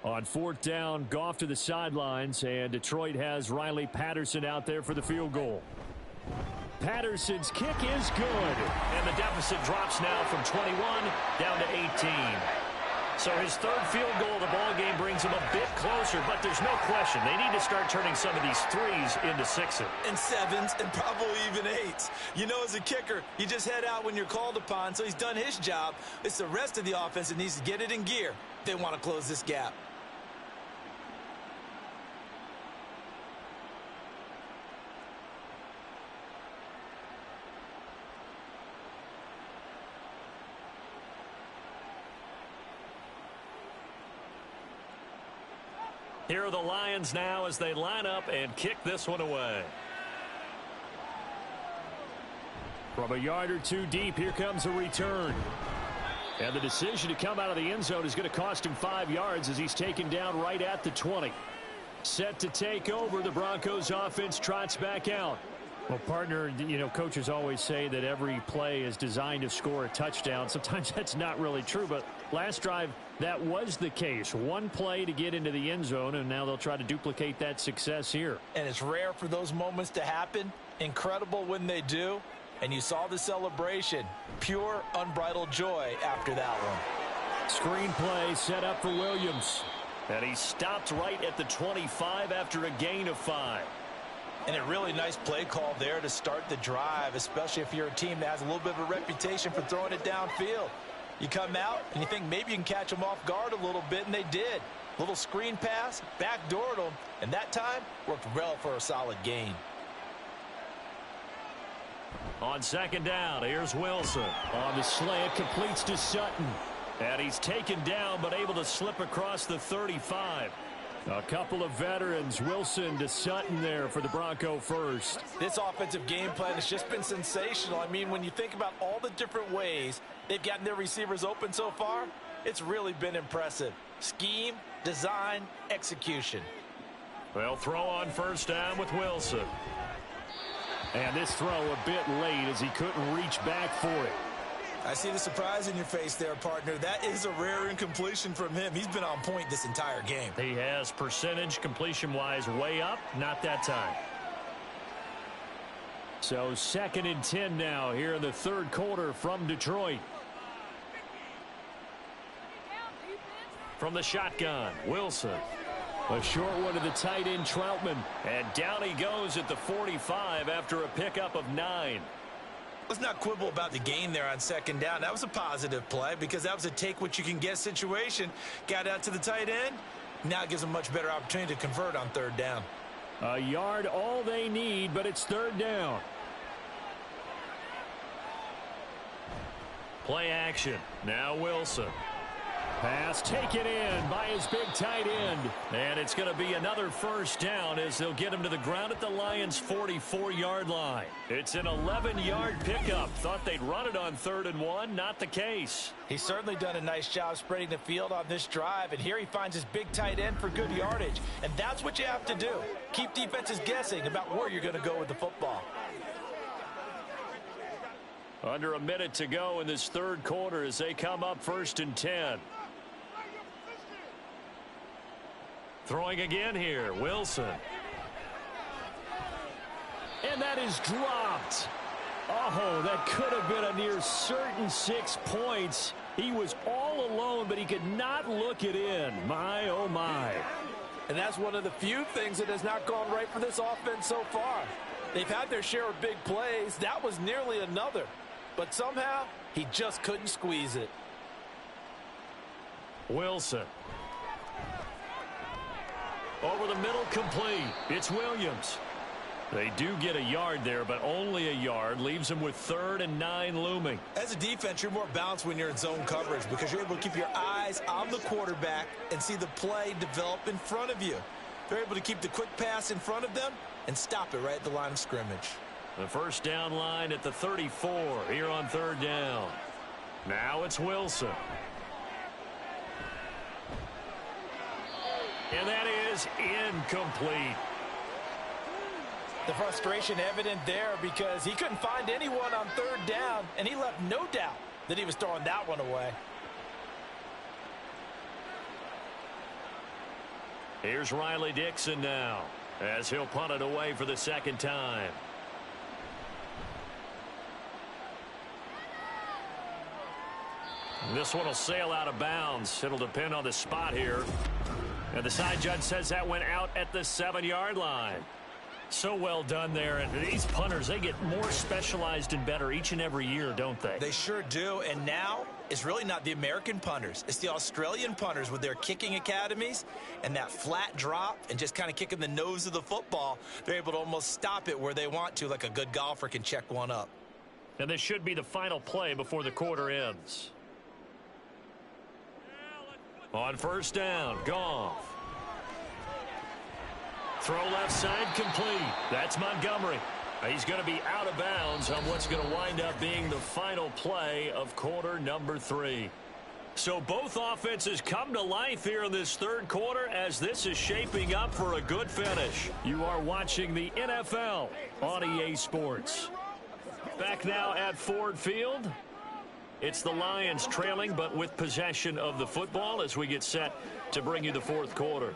[SPEAKER 4] On 4th down, Goff to the sidelines, and Detroit has Riley Patterson out there for the field goal. Patterson's kick is good, and the deficit drops now from 21 down to 18. So his 3rd field goal of the ball game brings him a bit closer, but there's no question they need to start turning some of these 3s into 6s.
[SPEAKER 3] And 7s, and probably even 8s. You know, as a kicker, you just head out when you're called upon, so he's done his job. It's the rest of the offense that needs to get it in gear if they want to close this gap.
[SPEAKER 4] Here are the Lions now as they line up and kick this one away. From a yard or 2 deep, here comes a return. And the decision to come out of the end zone is going to cost him 5 yards as he's taken down right at the 20. Set to take over, the Broncos offense trots back out. Well, partner, you know, coaches always say that every play is designed to score a touchdown. Sometimes that's not really true, but last drive, that was the case. 1 play to get into the end zone, and now they'll try to duplicate that success here.
[SPEAKER 3] And it's rare for those moments to happen. Incredible when they do. And you saw the celebration. Pure, unbridled joy after that one.
[SPEAKER 4] Screen play set up for Williams. And he stopped right at the 25 after a gain of 5.
[SPEAKER 3] And a really nice play call there to start the drive, especially if you're a team that has a little bit of a reputation for throwing it downfield. You come out and you think maybe you can catch them off guard a little bit, and they did. Little screen pass, backdoored them, and that time worked well for a solid gain.
[SPEAKER 4] On 2nd down, here's Wilson. On the slant, completes to Sutton. And he's taken down, but able to slip across the 35. A couple of veterans, Wilson to Sutton there for the Bronco first.
[SPEAKER 3] This offensive game plan has just been sensational. I mean, when you think about all the different ways they've gotten their receivers open so far, it's really been impressive. Scheme, design, execution.
[SPEAKER 4] Well, throw on 1st down with Wilson. And this throw a bit late as he couldn't reach back for it.
[SPEAKER 3] I see the surprise in your face there, partner. That is a rare incompletion from him. He's been on point this entire game.
[SPEAKER 4] He has percentage completion-wise way up, not that time. So 2nd and 10 now here in the 3rd quarter from Detroit. From the shotgun, Wilson. A short one to the tight end, Troutman. And down he goes at the 45 after a pickup of 9.
[SPEAKER 3] Let's not quibble about the gain there on 2nd down. That was a positive play because that was a take-what-you-can-get situation. Got out to the tight end. Now it gives them a much better opportunity to convert on 3rd down.
[SPEAKER 4] A yard all they need, but it's 3rd down. Play action. Now Wilson. Pass taken in by his big tight end. And it's going to be another 1st down as they'll get him to the ground at the Lions' 44-yard line. It's an 11-yard pickup. Thought they'd run it on 3rd and 1. Not the case.
[SPEAKER 3] He's certainly done a nice job spreading the field on this drive. And here he finds his big tight end for good yardage. And that's what you have to do. Keep defenses guessing about where you're going to go with the football.
[SPEAKER 4] Under a minute to go in this 3rd quarter as they come up 1st and 10. Throwing again here, Wilson. And that is dropped. Oh, that could have been a near certain 6 points. He was all alone, but he could not look it in. My, oh, my.
[SPEAKER 3] And that's one of the few things that has not gone right for this offense so far. They've had their share of big plays. That was nearly another. But somehow, he just couldn't squeeze it.
[SPEAKER 2] Wilson. Over the middle, complete. It's Williams. They do get a yard there, but only a yard. Leaves them with 3rd and 9 looming.
[SPEAKER 3] As a defense, you're more balanced when you're in zone coverage because you're able to keep your eyes on the quarterback and see the play develop in front of you. They're able to keep the quick pass in front of them and stop it right at the line of scrimmage.
[SPEAKER 2] The first down line at the 34 here on 3rd down. Now it's Wilson. And that is incomplete.
[SPEAKER 3] The frustration evident there because he couldn't find anyone on 3rd down, and he left no doubt that he was throwing that one away.
[SPEAKER 2] Here's Riley Dixon now as he'll punt it away for the 2nd time. This one will sail out of bounds. It'll depend on the spot here. And the side judge says that went out at the 7-yard line. So well done there. And these punters, they get more specialized and better each and every year, don't they?
[SPEAKER 3] They sure do. And now it's really not the American punters. It's the Australian punters with their kicking academies and that flat drop and just kind of kicking the nose of the football. They're able to almost stop it where they want to, like a good golfer can check one up.
[SPEAKER 2] And this should be the final play before the quarter ends. On 1st down, Goff. Throw left side complete. That's Montgomery. He's going to be out of bounds on what's going to wind up being the final play of quarter number 3. So both offenses come to life here in this 3rd quarter as this is shaping up for a good finish. You are watching the NFL on EA Sports. Back now at Ford Field. It's the Lions trailing, but with possession of the football as we get set to bring you the 4th quarter.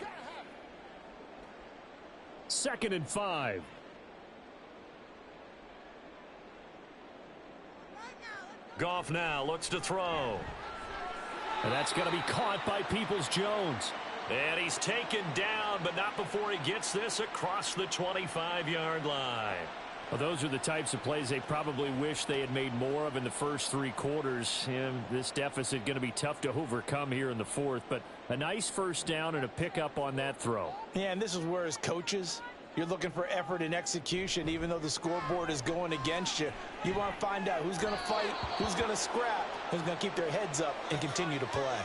[SPEAKER 4] 2nd and 5.
[SPEAKER 2] Goff now looks to throw.
[SPEAKER 4] And that's going to be caught by Peoples-Jones.
[SPEAKER 2] And he's taken down, but not before he gets this across the 25-yard line.
[SPEAKER 4] Well, those are the types of plays they probably wish they had made more of in the first 3 quarters. And this deficit going to be tough to overcome here in the 4th. But a nice first down and a pickup on that throw.
[SPEAKER 3] Yeah, and this is where as coaches, you're looking for effort and execution. Even though the scoreboard is going against you, you want to find out who's going to fight, who's going to scrap, who's going to keep their heads up and continue to play.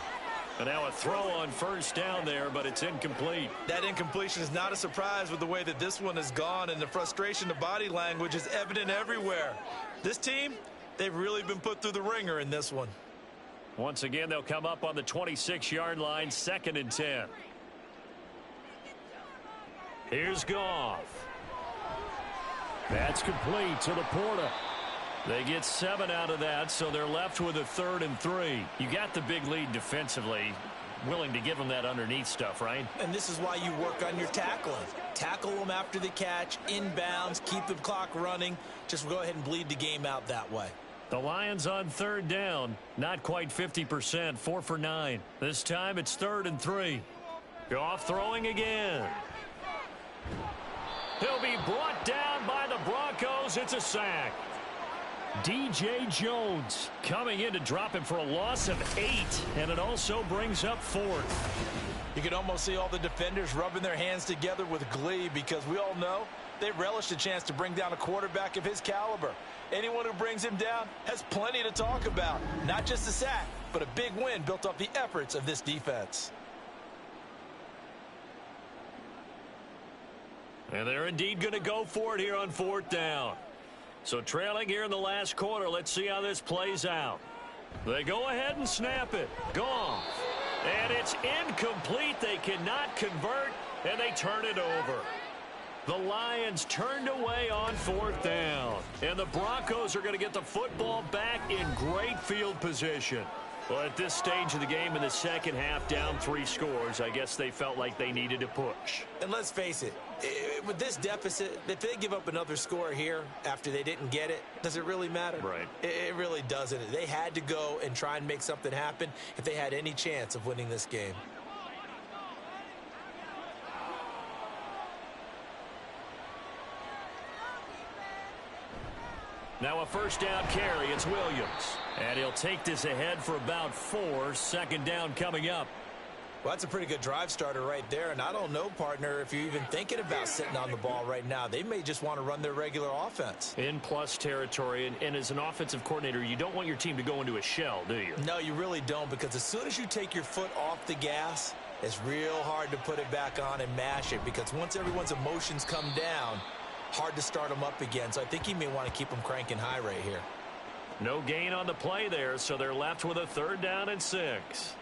[SPEAKER 2] And now a throw on 1st down there, but it's incomplete.
[SPEAKER 3] That incompletion is not a surprise with the way that this one has gone, and the frustration, the body language is evident everywhere. This team, they've really been put through the ringer in this one.
[SPEAKER 2] Once again, they'll come up on the 26-yard line, 2nd and 10. Here's Goff.
[SPEAKER 4] That's complete to Laporta.
[SPEAKER 2] They get 7 out of that, so they're left with a 3rd and 3. You got the big lead defensively. Willing to give them that underneath stuff, right?
[SPEAKER 3] And this is why you work on your tackling. Tackle them after the catch, inbounds, keep the clock running. Just go ahead and bleed the game out that way.
[SPEAKER 2] The Lions on 3rd down. Not quite 50%, 4 for 9. This time it's 3rd and 3. Goff throwing again. He'll be brought down by the Broncos. It's a sack.
[SPEAKER 4] DJ Jones coming in to drop him for a loss of 8, and it also brings up 4th.
[SPEAKER 3] You can almost see all the defenders rubbing their hands together with glee because we all know they relish the chance to bring down a quarterback of his caliber. Anyone who brings him down has plenty to talk about. Not just a sack, but a big win built off the efforts of this defense.
[SPEAKER 2] And they're indeed going to go for it here on 4th down. So trailing here in the last quarter, let's see how this plays out. They go ahead and snap it. Goff. And it's incomplete. They cannot convert, and they turn it over. The Lions turned away on 4th down. And the Broncos are going to get the football back in great field position. Well, at this stage of the game in the second half, down 3 scores, I guess they felt like they needed to push.
[SPEAKER 3] And let's face it, with this deficit, if they give up another score here after they didn't get it, does it really matter?
[SPEAKER 2] Right.
[SPEAKER 3] It really doesn't. They had to go and try and make something happen if they had any chance of winning this game.
[SPEAKER 2] Now a first down carry. It's Williams. And he'll take this ahead for about 4. Second down coming up.
[SPEAKER 3] Well, that's a pretty good drive starter right there. And I don't know, partner, if you're even thinking about sitting on the ball right now. They may just want to run their regular offense.
[SPEAKER 2] In plus territory. And as an offensive coordinator, you don't want your team to go into a shell, do you?
[SPEAKER 3] No, you really don't, because as soon as you take your foot off the gas, it's real hard to put it back on and mash it, because once everyone's emotions come down, hard to start them up again. So I think he may want to keep them cranking high right here.
[SPEAKER 2] No gain on the play there, so they're left with a 3rd down and 6.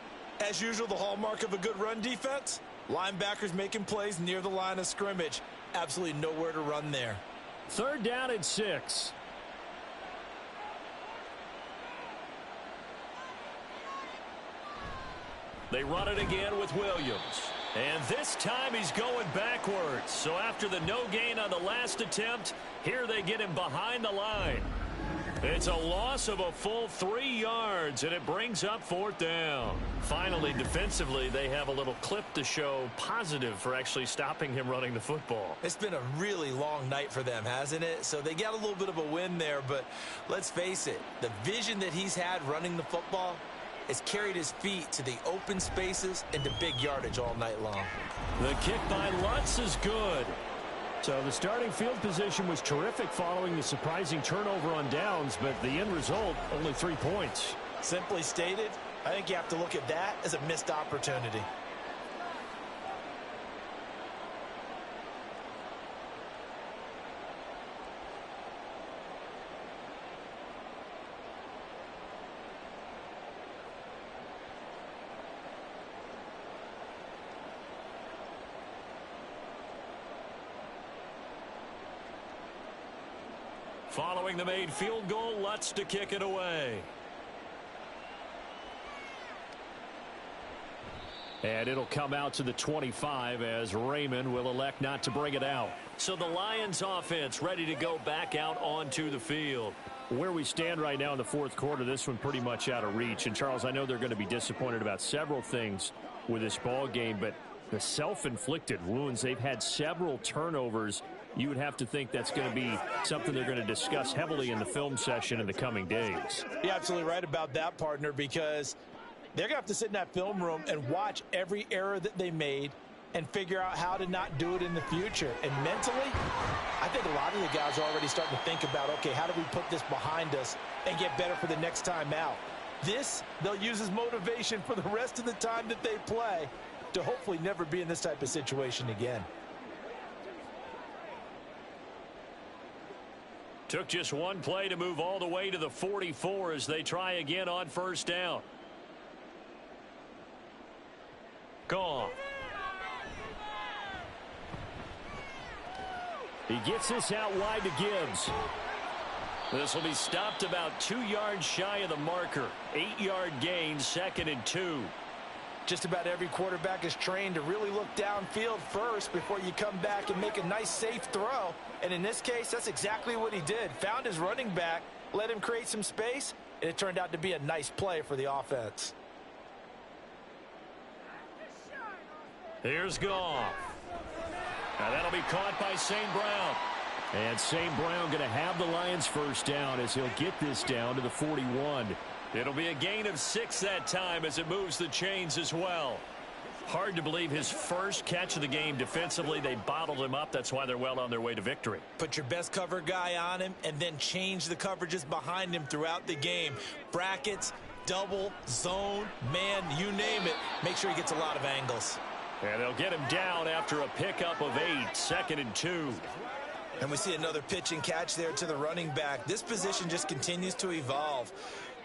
[SPEAKER 3] As usual, the hallmark of a good run defense, linebackers making plays near the line of scrimmage. Absolutely nowhere to run there.
[SPEAKER 2] 3rd down and 6. They run it again with Williams. And this time he's going backwards. So after the no gain on the last attempt, here they get him behind the line. It's a loss of a full 3 yards, and it brings up 4th down. Finally, defensively, they have a little clip to show positive for actually stopping him running the football.
[SPEAKER 3] It's been a really long night for them, hasn't it? So they got a little bit of a win there, but let's face it, the vision that he's had running the football has carried his feet to the open spaces and to big yardage all night long.
[SPEAKER 2] The kick by Lutz is good. So the starting field position was terrific following the surprising turnover on downs, but the end result, only 3 points.
[SPEAKER 3] Simply stated, I think you have to look at that as a missed opportunity.
[SPEAKER 2] Following the made field goal, Lutz to kick it away. And it'll come out to the 25 as Raymond will elect not to bring it out. So the Lions offense ready to go back out onto the field. Where we stand right now in the 4th quarter, this one pretty much out of reach. And Charles, I know they're going to be disappointed about several things with this ball game, but the self-inflicted wounds, they've had several turnovers. You would have to think that's going to be something they're going to discuss heavily in the film session in the coming days.
[SPEAKER 3] You're absolutely right about that, partner, because they're going to have to sit in that film room and watch every error that they made and figure out how to not do it in the future. And mentally, I think a lot of the guys are already starting to think about, okay, how do we put this behind us and get better for the next time out? This, they'll use as motivation for the rest of the time that they play to hopefully never be in this type of situation again.
[SPEAKER 2] Took just one play to move all the way to the 44 as they try again on 1st down. Goff. He gets this out wide to Gibbs. This will be stopped about 2 yards shy of the marker. 8-yard gain, 2nd and 2.
[SPEAKER 3] Just about every quarterback is trained to really look downfield first before you come back and make a nice, safe throw. And in this case, that's exactly what he did. Found his running back, let him create some space, and it turned out to be a nice play for the offense.
[SPEAKER 2] Here's Goff. Now that'll be caught by St. Brown. And St. Brown going to have the Lions 1st down as he'll get this down to the 41. It'll be a gain of 6 that time as it moves the chains as well. Hard to believe his first catch of the game defensively. They bottled him up. That's why they're well on their way to victory.
[SPEAKER 3] Put your best cover guy on him and then change the coverages behind him throughout the game. Brackets, double, zone, man, you name it. Make sure he gets a lot of angles.
[SPEAKER 2] And they'll get him down after a pickup of 8, 2nd and 2.
[SPEAKER 3] And we see another pitch and catch there to the running back. This position just continues to evolve.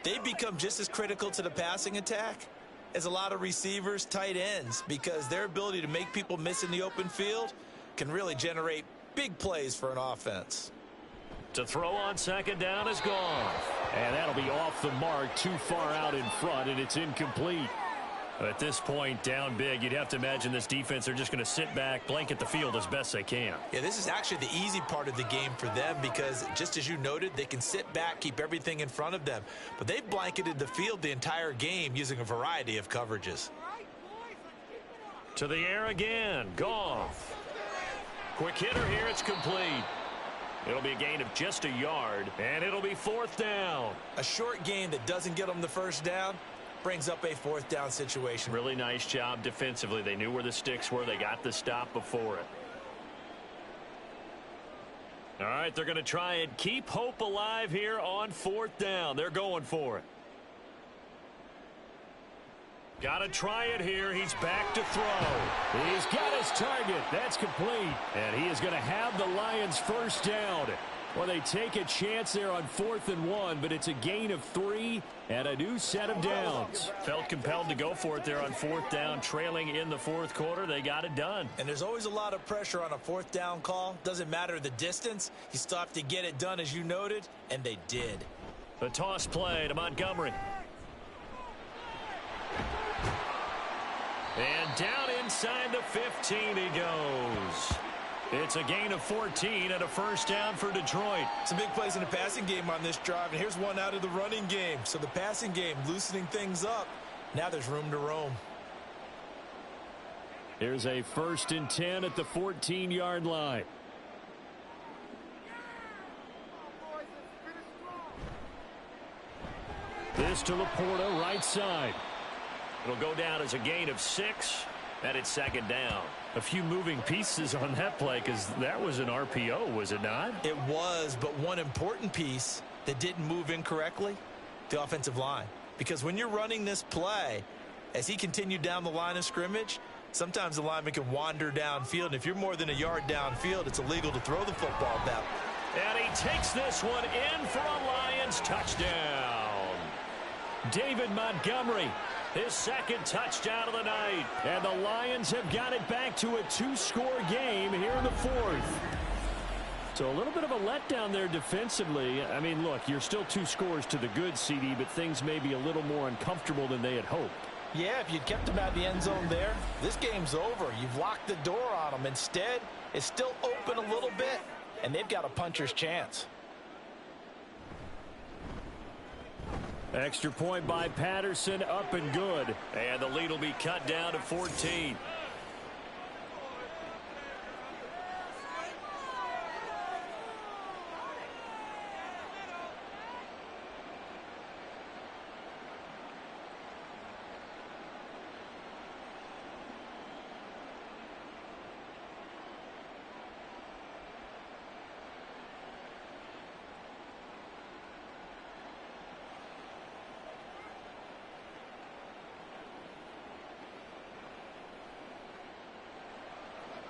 [SPEAKER 3] They become just as critical to the passing attack as a lot of receivers, tight ends, because their ability to make people miss in the open field can really generate big plays for an offense.
[SPEAKER 2] To throw on 2nd down is gone. And that'll be off the mark, too far out in front, and it's incomplete. At this point, down big, you'd have to imagine this defense, they're just going to sit back, blanket the field as best they can.
[SPEAKER 3] Yeah, this is actually the easy part of the game for them because, just as you noted, they can sit back, keep everything in front of them. But they've blanketed the field the entire game using a variety of coverages.
[SPEAKER 2] To the air again, Goff. Quick hitter here, it's complete. It'll be a gain of just a yard, and it'll be 4th down.
[SPEAKER 3] A short gain that doesn't get them the first down brings up a 4th down situation.
[SPEAKER 2] Really nice job defensively. They knew where the sticks were. They got the stop before it. All right, they're going to try and keep hope alive here on 4th down. They're going for it. Got to try it here. He's back to throw.
[SPEAKER 4] He's got his target. That's complete. And he is going to have the Lions first down. Well, they take a chance there on 4th and 1, but it's a gain of 3 and a new set of downs.
[SPEAKER 2] Felt compelled to go for it there on 4th down, trailing in the 4th quarter. They got it done.
[SPEAKER 3] And there's always a lot of pressure on a 4th down call. Doesn't matter the distance. You still have to get it done, as you noted, and they did.
[SPEAKER 2] The toss play to Montgomery. And down inside the 15 he goes. It's a gain of 14 and a first down for Detroit.
[SPEAKER 3] Some big plays in the passing game on this drive, and here's one out of the running game. So the passing game loosening things up. Now there's room to roam.
[SPEAKER 4] Here's a 1st and 10 at the 14-yard line. This to Laporta, right side.
[SPEAKER 2] It'll go down as a gain of 6, and it's 2nd down. A few moving pieces on that play because that was an RPO, was it not?
[SPEAKER 3] It was, but one important piece that didn't move incorrectly, the offensive line. Because when you're running this play, as he continued down the line of scrimmage, sometimes the lineman can wander downfield. And if you're more than a yard downfield, it's illegal to throw the football back.
[SPEAKER 2] And he takes this one in for a Lions touchdown.
[SPEAKER 4] David Montgomery, his 2nd touchdown of the night. And the Lions have got it back to a 2-score game here in the 4th. So a little bit of a letdown there defensively. I mean, look, you're still 2 scores to the good, CD, but things may be a little more uncomfortable than they had hoped.
[SPEAKER 3] Yeah, if you'd kept him out of the end zone there, this game's over. You've locked the door on them. Instead, it's still open a little bit, and they've got a puncher's chance.
[SPEAKER 4] Extra point by Patterson, up and good.
[SPEAKER 2] And the lead will be cut down to 14.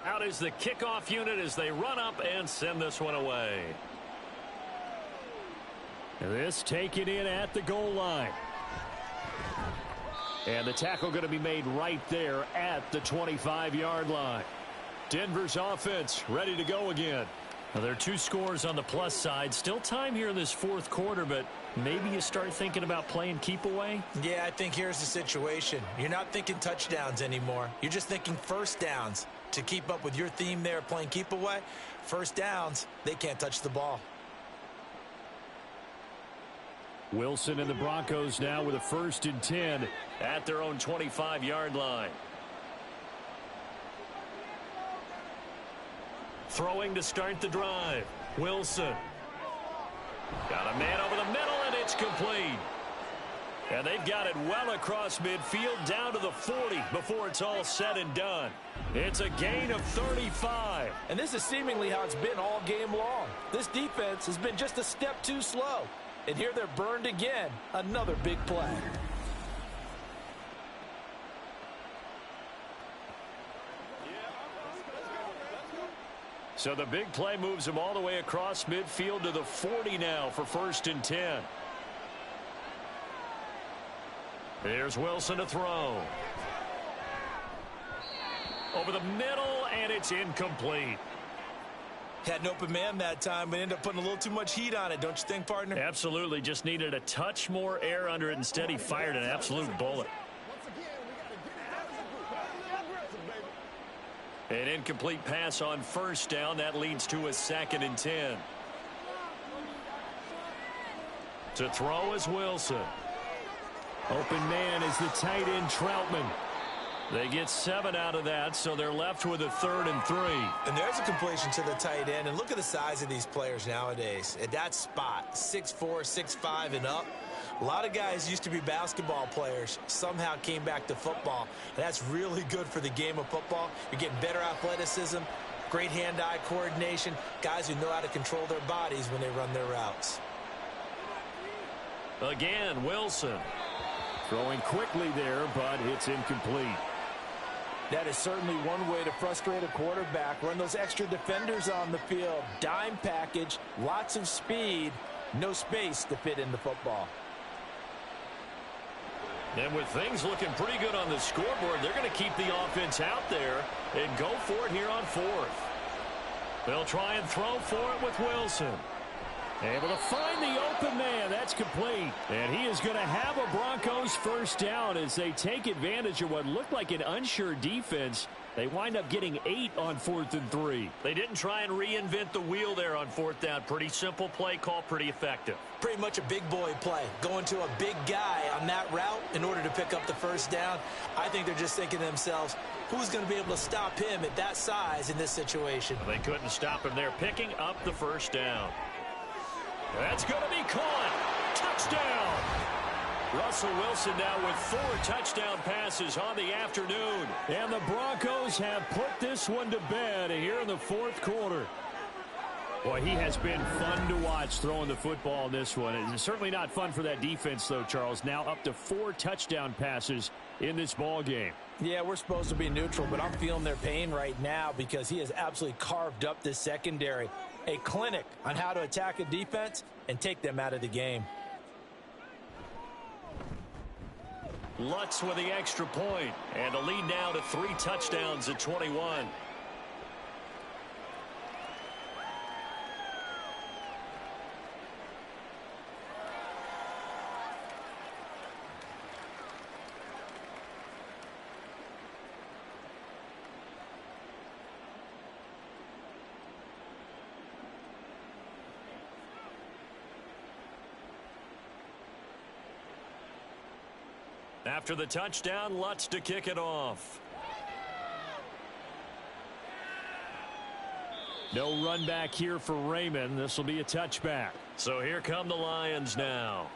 [SPEAKER 2] Out is the kickoff unit as they run up and send this one away.
[SPEAKER 4] This taken in at the goal line. And the tackle going to be made right there at the 25-yard line. Denver's offense ready to go again.
[SPEAKER 2] Now, there are 2 scores on the plus side. Still time here in this 4th quarter, but maybe you start thinking about playing keep away?
[SPEAKER 3] Yeah, I think here's the situation. You're not thinking touchdowns anymore. You're just thinking first downs. To keep up with your theme there, playing keep away, first downs, they can't touch the ball.
[SPEAKER 4] Wilson and the Broncos now with a 1st and 10
[SPEAKER 2] at their own 25-yard line. Throwing to start the drive. Wilson. Got a man over the middle, and it's complete. And they've got it well across midfield down to the 40 before it's all said and done. It's a gain of 35.
[SPEAKER 3] And this is seemingly how it's been all game long. This defense has been just a step too slow. And here they're burned again. Another big play.
[SPEAKER 2] So the big play moves them all the way across midfield to the 40 now for 1st and 10. Here's Wilson to throw. Over the middle, and it's incomplete.
[SPEAKER 3] Had an open man that time, but ended up putting a little too much heat on it, don't you think, partner?
[SPEAKER 2] Absolutely. Just needed a touch more air under it. Instead, he fired an absolute bullet. An incomplete pass on 1st down. That leads to a 2nd and 10. To throw is Wilson.
[SPEAKER 4] Open man is the tight end Troutman.
[SPEAKER 2] They get 7 out of that, so they're left with a 3rd and 3.
[SPEAKER 3] And there's a completion to the tight end. And look at the size of these players nowadays. At that spot, 6'4", 6'5", and up. A lot of guys used to be basketball players, somehow came back to football. And that's really good for the game of football. You're getting better athleticism, great hand-eye coordination, guys who know how to control their bodies when they run their routes.
[SPEAKER 2] Again, Wilson. Throwing quickly there, but it's incomplete.
[SPEAKER 5] That is certainly one way to frustrate a quarterback. Run those extra defenders on the field. Dime package, lots of speed, no space to fit in the football.
[SPEAKER 2] And with things looking pretty good on the scoreboard, they're going to keep the offense out there and go for it here on 4th. They'll try and throw for it with Wilson. Able to find the open man. That's complete. And he is going to have a Broncos first down as they take advantage of what looked like an unsure defense. They wind up getting 8 on 4th and 3.
[SPEAKER 4] They didn't try and reinvent the wheel there on 4th down. Pretty simple play call, pretty effective.
[SPEAKER 3] Pretty much a big boy play. Going to a big guy on that route in order to pick up the first down. I think they're just thinking to themselves, who's going to be able to stop him at that size in this situation?
[SPEAKER 2] They couldn't stop him there, picking up the first down. That's going to be caught. Touchdown. Russell Wilson now with 4 touchdown passes on the afternoon. And the Broncos have put this one to bed here in the 4th quarter. Boy, he has been fun to watch throwing the football in this one. It's certainly not fun for that defense, though, Charles. Now up to 4 touchdown passes in this ball game.
[SPEAKER 5] Yeah, we're supposed to be neutral, but I'm feeling their pain right now because he has absolutely carved up this secondary. A clinic on how to attack a defense and take them out of the game.
[SPEAKER 2] Lutz with the extra point, and a lead now to 3 touchdowns at 21. After the touchdown, Lutz to kick it off. No run back here for Raymond. This will be a touchback. So here come the Lions now.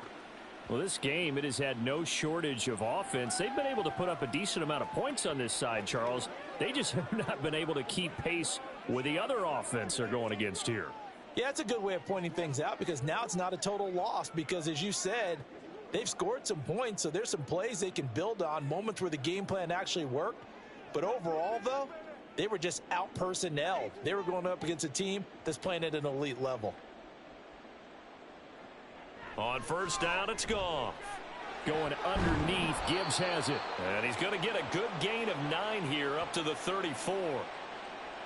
[SPEAKER 2] Well, this game, it has had no shortage of offense. They've been able to put up a decent amount of points on this side, Charles. They just have not been able to keep pace with the other offense they're going against here.
[SPEAKER 5] Yeah, it's a good way of pointing things out because now it's not a total loss because, as you said, they've scored some points, so there's some plays they can build on, moments where the game plan actually worked. But overall, though, they were just out-personnelled. They were going up against a team that's playing at an elite level.
[SPEAKER 2] On first down, it's Goff. Going underneath, Gibbs has it. And he's going to get a good gain of 9 here up to the 34.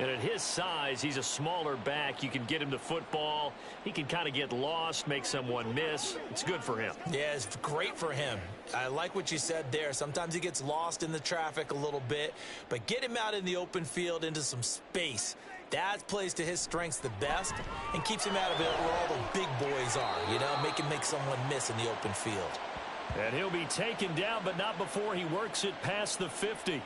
[SPEAKER 2] And at his size, he's a smaller back. You can get him to football. He can kind of get lost, make someone miss. It's good for him.
[SPEAKER 3] Yeah, it's great for him. I like what you said there. Sometimes he gets lost in the traffic a little bit, but get him out in the open field into some space. That plays to his strengths the best and keeps him out of it where all the big boys are, you know, make someone miss in the open field.
[SPEAKER 2] And he'll be taken down, but not before he works it past the 50.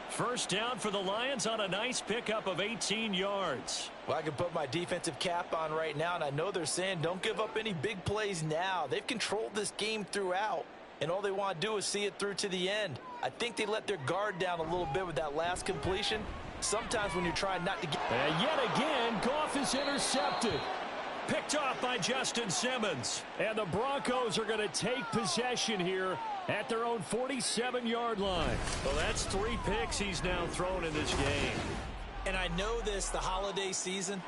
[SPEAKER 2] First down for the Lions on a nice pickup of 18 yards.
[SPEAKER 3] Well, I can put my defensive cap on right now, and I know they're saying don't give up any big plays now. They've controlled this game throughout, and all they want to do is see it through to the end. I think they let their guard down a little bit with that last completion. Sometimes when you're trying not to get...
[SPEAKER 2] And yet again, Goff is intercepted. Picked off by Justin Simmons. And the Broncos are going to take possession here at their own 47-yard line. Well, that's 3 picks he's now thrown in this game.
[SPEAKER 3] And I know this, the holiday season,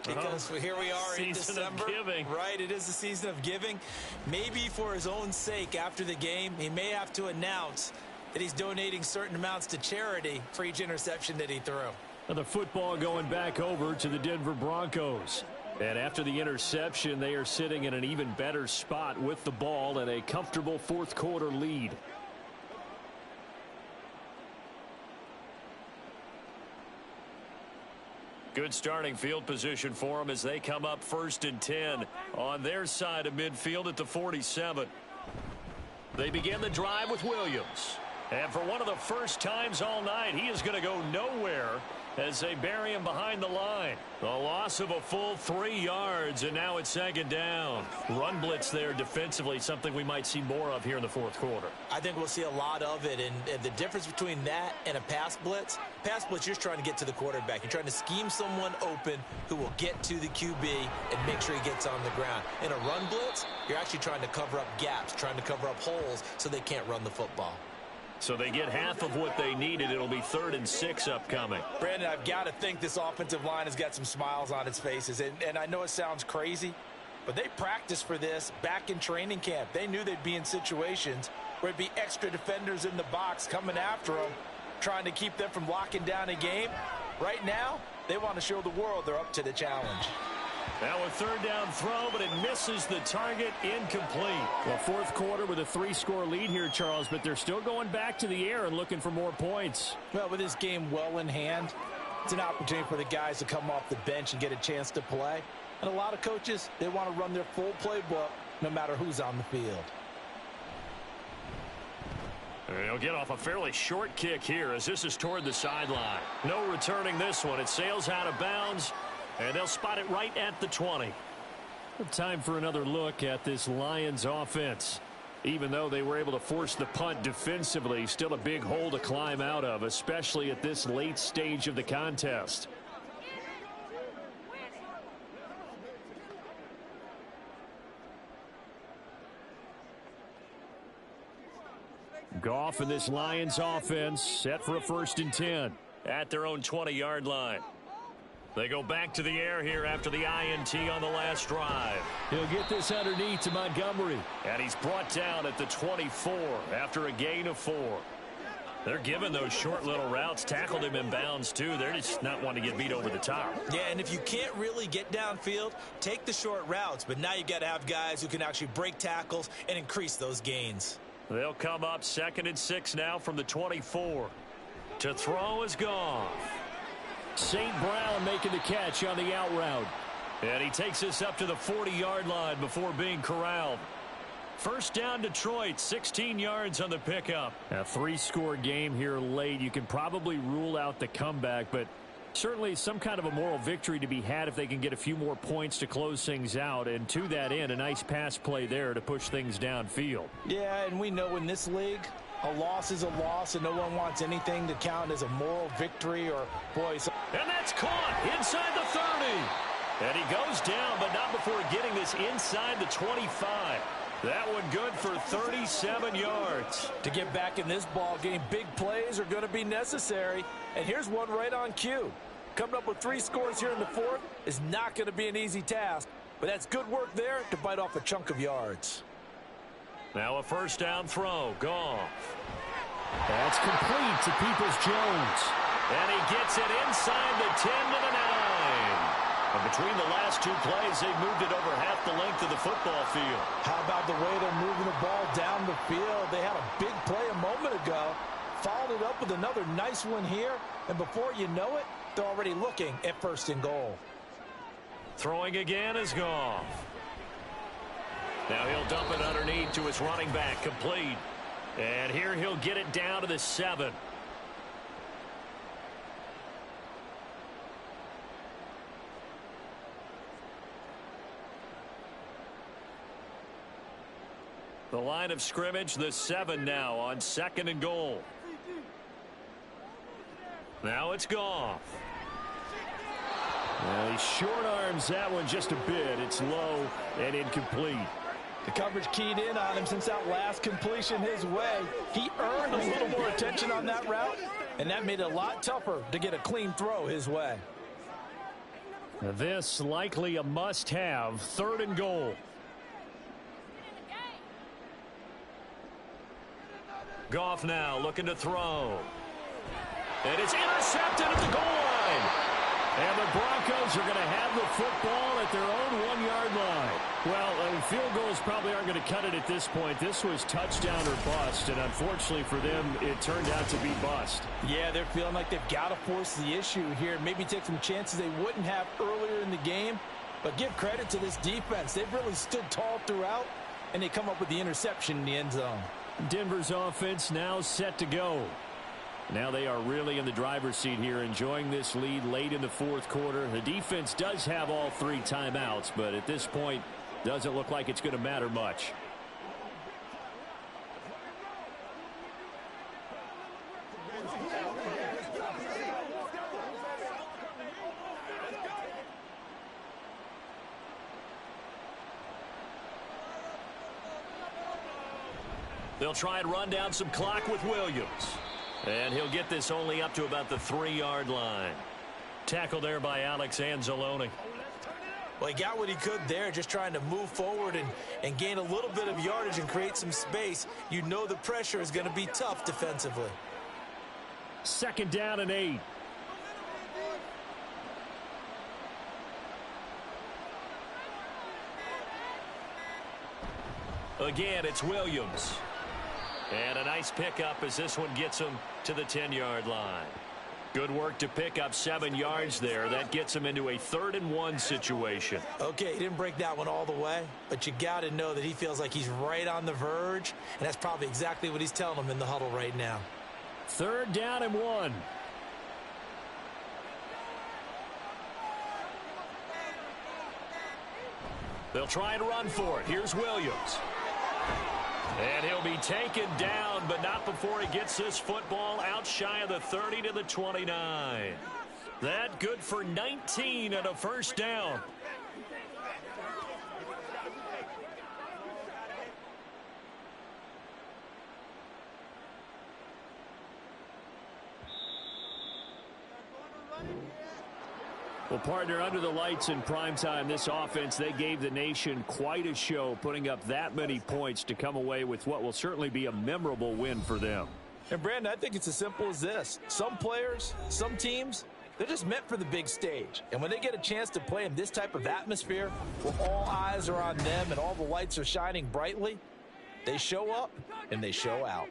[SPEAKER 3] because here we are in December.
[SPEAKER 2] Season of giving.
[SPEAKER 3] Right, it is the season of giving. Maybe for his own sake after the game, he may have to announce that he's donating certain amounts to charity for each interception that he threw.
[SPEAKER 2] Now the football going back over to the Denver Broncos. And after the interception, they are sitting in an even better spot with the ball and a comfortable 4th quarter lead. Good starting field position for them as they come up 1st and 10 on their side of midfield at the 47. They begin the drive with Williams. And for one of the first times all night, he is going to go nowhere as they bury him behind the line. The loss of a full 3 yards, and now it's second down. Run blitz there defensively, something we might see more of here in the fourth quarter.
[SPEAKER 3] I think we'll see a lot of it, and the difference between that and a pass blitz, you're just trying to get to the quarterback. You're trying to scheme someone open who will get to the QB and make sure he gets on the ground. In a run blitz, you're actually trying to cover up gaps, trying to cover up holes so they can't run the football.
[SPEAKER 2] So they get half of what they needed. It'll be 3rd and 6 upcoming.
[SPEAKER 3] Brandon, I've got to think this offensive line has got some smiles on its faces. And I know it sounds crazy, but they practiced for this back in training camp. They knew they'd be in situations where it'd be extra defenders in the box coming after them, trying to keep them from locking down a game. Right now, they want to show the world they're up to the challenge.
[SPEAKER 2] Now a 3rd down throw, but it misses the target, incomplete.
[SPEAKER 4] Well, fourth quarter with a 3-score lead here, Charles, but they're still going back to the air and looking for more points.
[SPEAKER 5] Well, with this game well in hand, it's an opportunity for the guys to come off the bench and get a chance to play. And a lot of coaches, they want to run their full playbook no matter who's on the field.
[SPEAKER 2] He'll get off a fairly short kick here as this is toward the sideline. No returning this one. It sails out of bounds. And they'll spot it right at the 20.
[SPEAKER 4] Time for another look at this Lions offense. Even though they were able to force the punt defensively, still a big hole to climb out of, especially at this late stage of the contest. Goff and this Lions offense set for a 1st and 10.
[SPEAKER 2] At their own 20-yard line. They go back to the air here after the INT on the last drive.
[SPEAKER 4] He'll get this underneath to Montgomery.
[SPEAKER 2] And he's brought down at the 24 after a gain of 4. They're giving those short little routes. Tackled him in bounds, too. They're just not wanting to get beat over the top.
[SPEAKER 3] Yeah, and if you can't really get downfield, take the short routes. But now you've got to have guys who can actually break tackles and increase those gains.
[SPEAKER 2] They'll come up 2nd and 6 now from the 24. To throw is Goff.
[SPEAKER 4] St. Brown making the catch on the out route.
[SPEAKER 2] And he takes us up to the 40-yard line before being corralled. 1st down Detroit, 16 yards on the pickup.
[SPEAKER 4] A 3-score game here late. You can probably rule out the comeback, but certainly some kind of a moral victory to be had if they can get a few more points to close things out. And to that end, a nice pass play there to push things downfield.
[SPEAKER 5] Yeah, and we know in this league, a loss is a loss, and no one wants anything to count as a moral victory or, boys.
[SPEAKER 2] And that's caught inside the 30. And he goes down, but not before getting this inside the 25. That one good for 37 yards.
[SPEAKER 5] To get back in this ball game, big plays are going to be necessary. And here's one right on cue. Coming up with 3 scores here in the 4th is not going to be an easy task, but that's good work there to bite off a chunk of yards.
[SPEAKER 2] Now a 1st down throw. Goff.
[SPEAKER 4] That's complete to Peoples-Jones.
[SPEAKER 2] And he gets it inside the 10 to the 9. And between the last 2 plays, they moved it over half the length of the football field.
[SPEAKER 5] How about the way they're moving the ball down the field? They had a big play a moment ago. Followed it up with another nice one here. And before you know it, they're already looking at 1st and goal.
[SPEAKER 2] Throwing again is Goff. Now he'll dump it underneath to his running back, complete. And here he'll get it down to the 7. The line of scrimmage, the 7 now on 2nd and goal. Now it's Goff.
[SPEAKER 4] Well, he short arms that one just a bit. It's low and incomplete.
[SPEAKER 5] The coverage keyed in on him since that last completion his way. He earned a little more attention on that route, and that made it a lot tougher to get a clean throw his way.
[SPEAKER 4] This likely a must-have. 3rd and goal.
[SPEAKER 2] Goff now looking to throw. And it's intercepted at the goal line.
[SPEAKER 4] And the Broncos are going to have the football at their own 1-yard line. Well, field goals probably aren't going to cut it at this point. This was touchdown or bust, and unfortunately for them, it turned out to be bust.
[SPEAKER 5] Yeah, they're feeling like they've got to force the issue here. Maybe take some chances they wouldn't have earlier in the game. But give credit to this defense. They've really stood tall throughout, and they come up with the interception in the end zone.
[SPEAKER 4] Denver's offense now set to go. Now they are really in the driver's seat here, enjoying this lead late in the fourth quarter. The defense does have all 3 timeouts, but at this point, doesn't look like it's going to matter much.
[SPEAKER 2] They'll try and run down some clock with Williams. And he'll get this only up to about the 3-yard line. Tackled there by Alex Anzalone.
[SPEAKER 3] Well, he got what he could there, just trying to move forward and gain a little bit of yardage and create some space. You know the pressure is going to be tough defensively.
[SPEAKER 4] 2nd down and 8.
[SPEAKER 2] Again, it's Williams. And a nice pickup as this one gets him to the 10-yard line. Good work to pick up 7 yards there. That gets him into a 3rd and 1 situation.
[SPEAKER 3] Okay, he didn't break that one all the way, but you got to know that he feels like he's right on the verge, and that's probably exactly what he's telling them in the huddle right now.
[SPEAKER 4] 3rd down and 1.
[SPEAKER 2] They'll try and run for it. Here's Williams. And he'll be taken down, but not before he gets this football out shy of the 30 to the 29. That good for 19 and a 1st down.
[SPEAKER 4] Well, partner, under the lights in primetime, this offense, they gave the nation quite a show, putting up that many points to come away with what will certainly be a memorable win for them.
[SPEAKER 3] And, Brandon, I think it's as simple as this. Some players, some teams, they're just meant for the big stage. And when they get a chance to play in this type of atmosphere, where all eyes are on them and all the lights are shining brightly, they show up and they show out.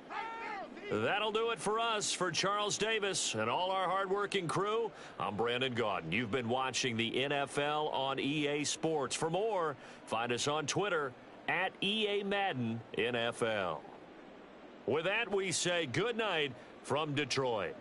[SPEAKER 2] That'll do it for us. For Charles Davis and all our hardworking crew, I'm Brandon Gaudin. You've been watching the NFL on EA Sports. For more, find us on Twitter at EA Madden NFL. With that, we say good night from Detroit.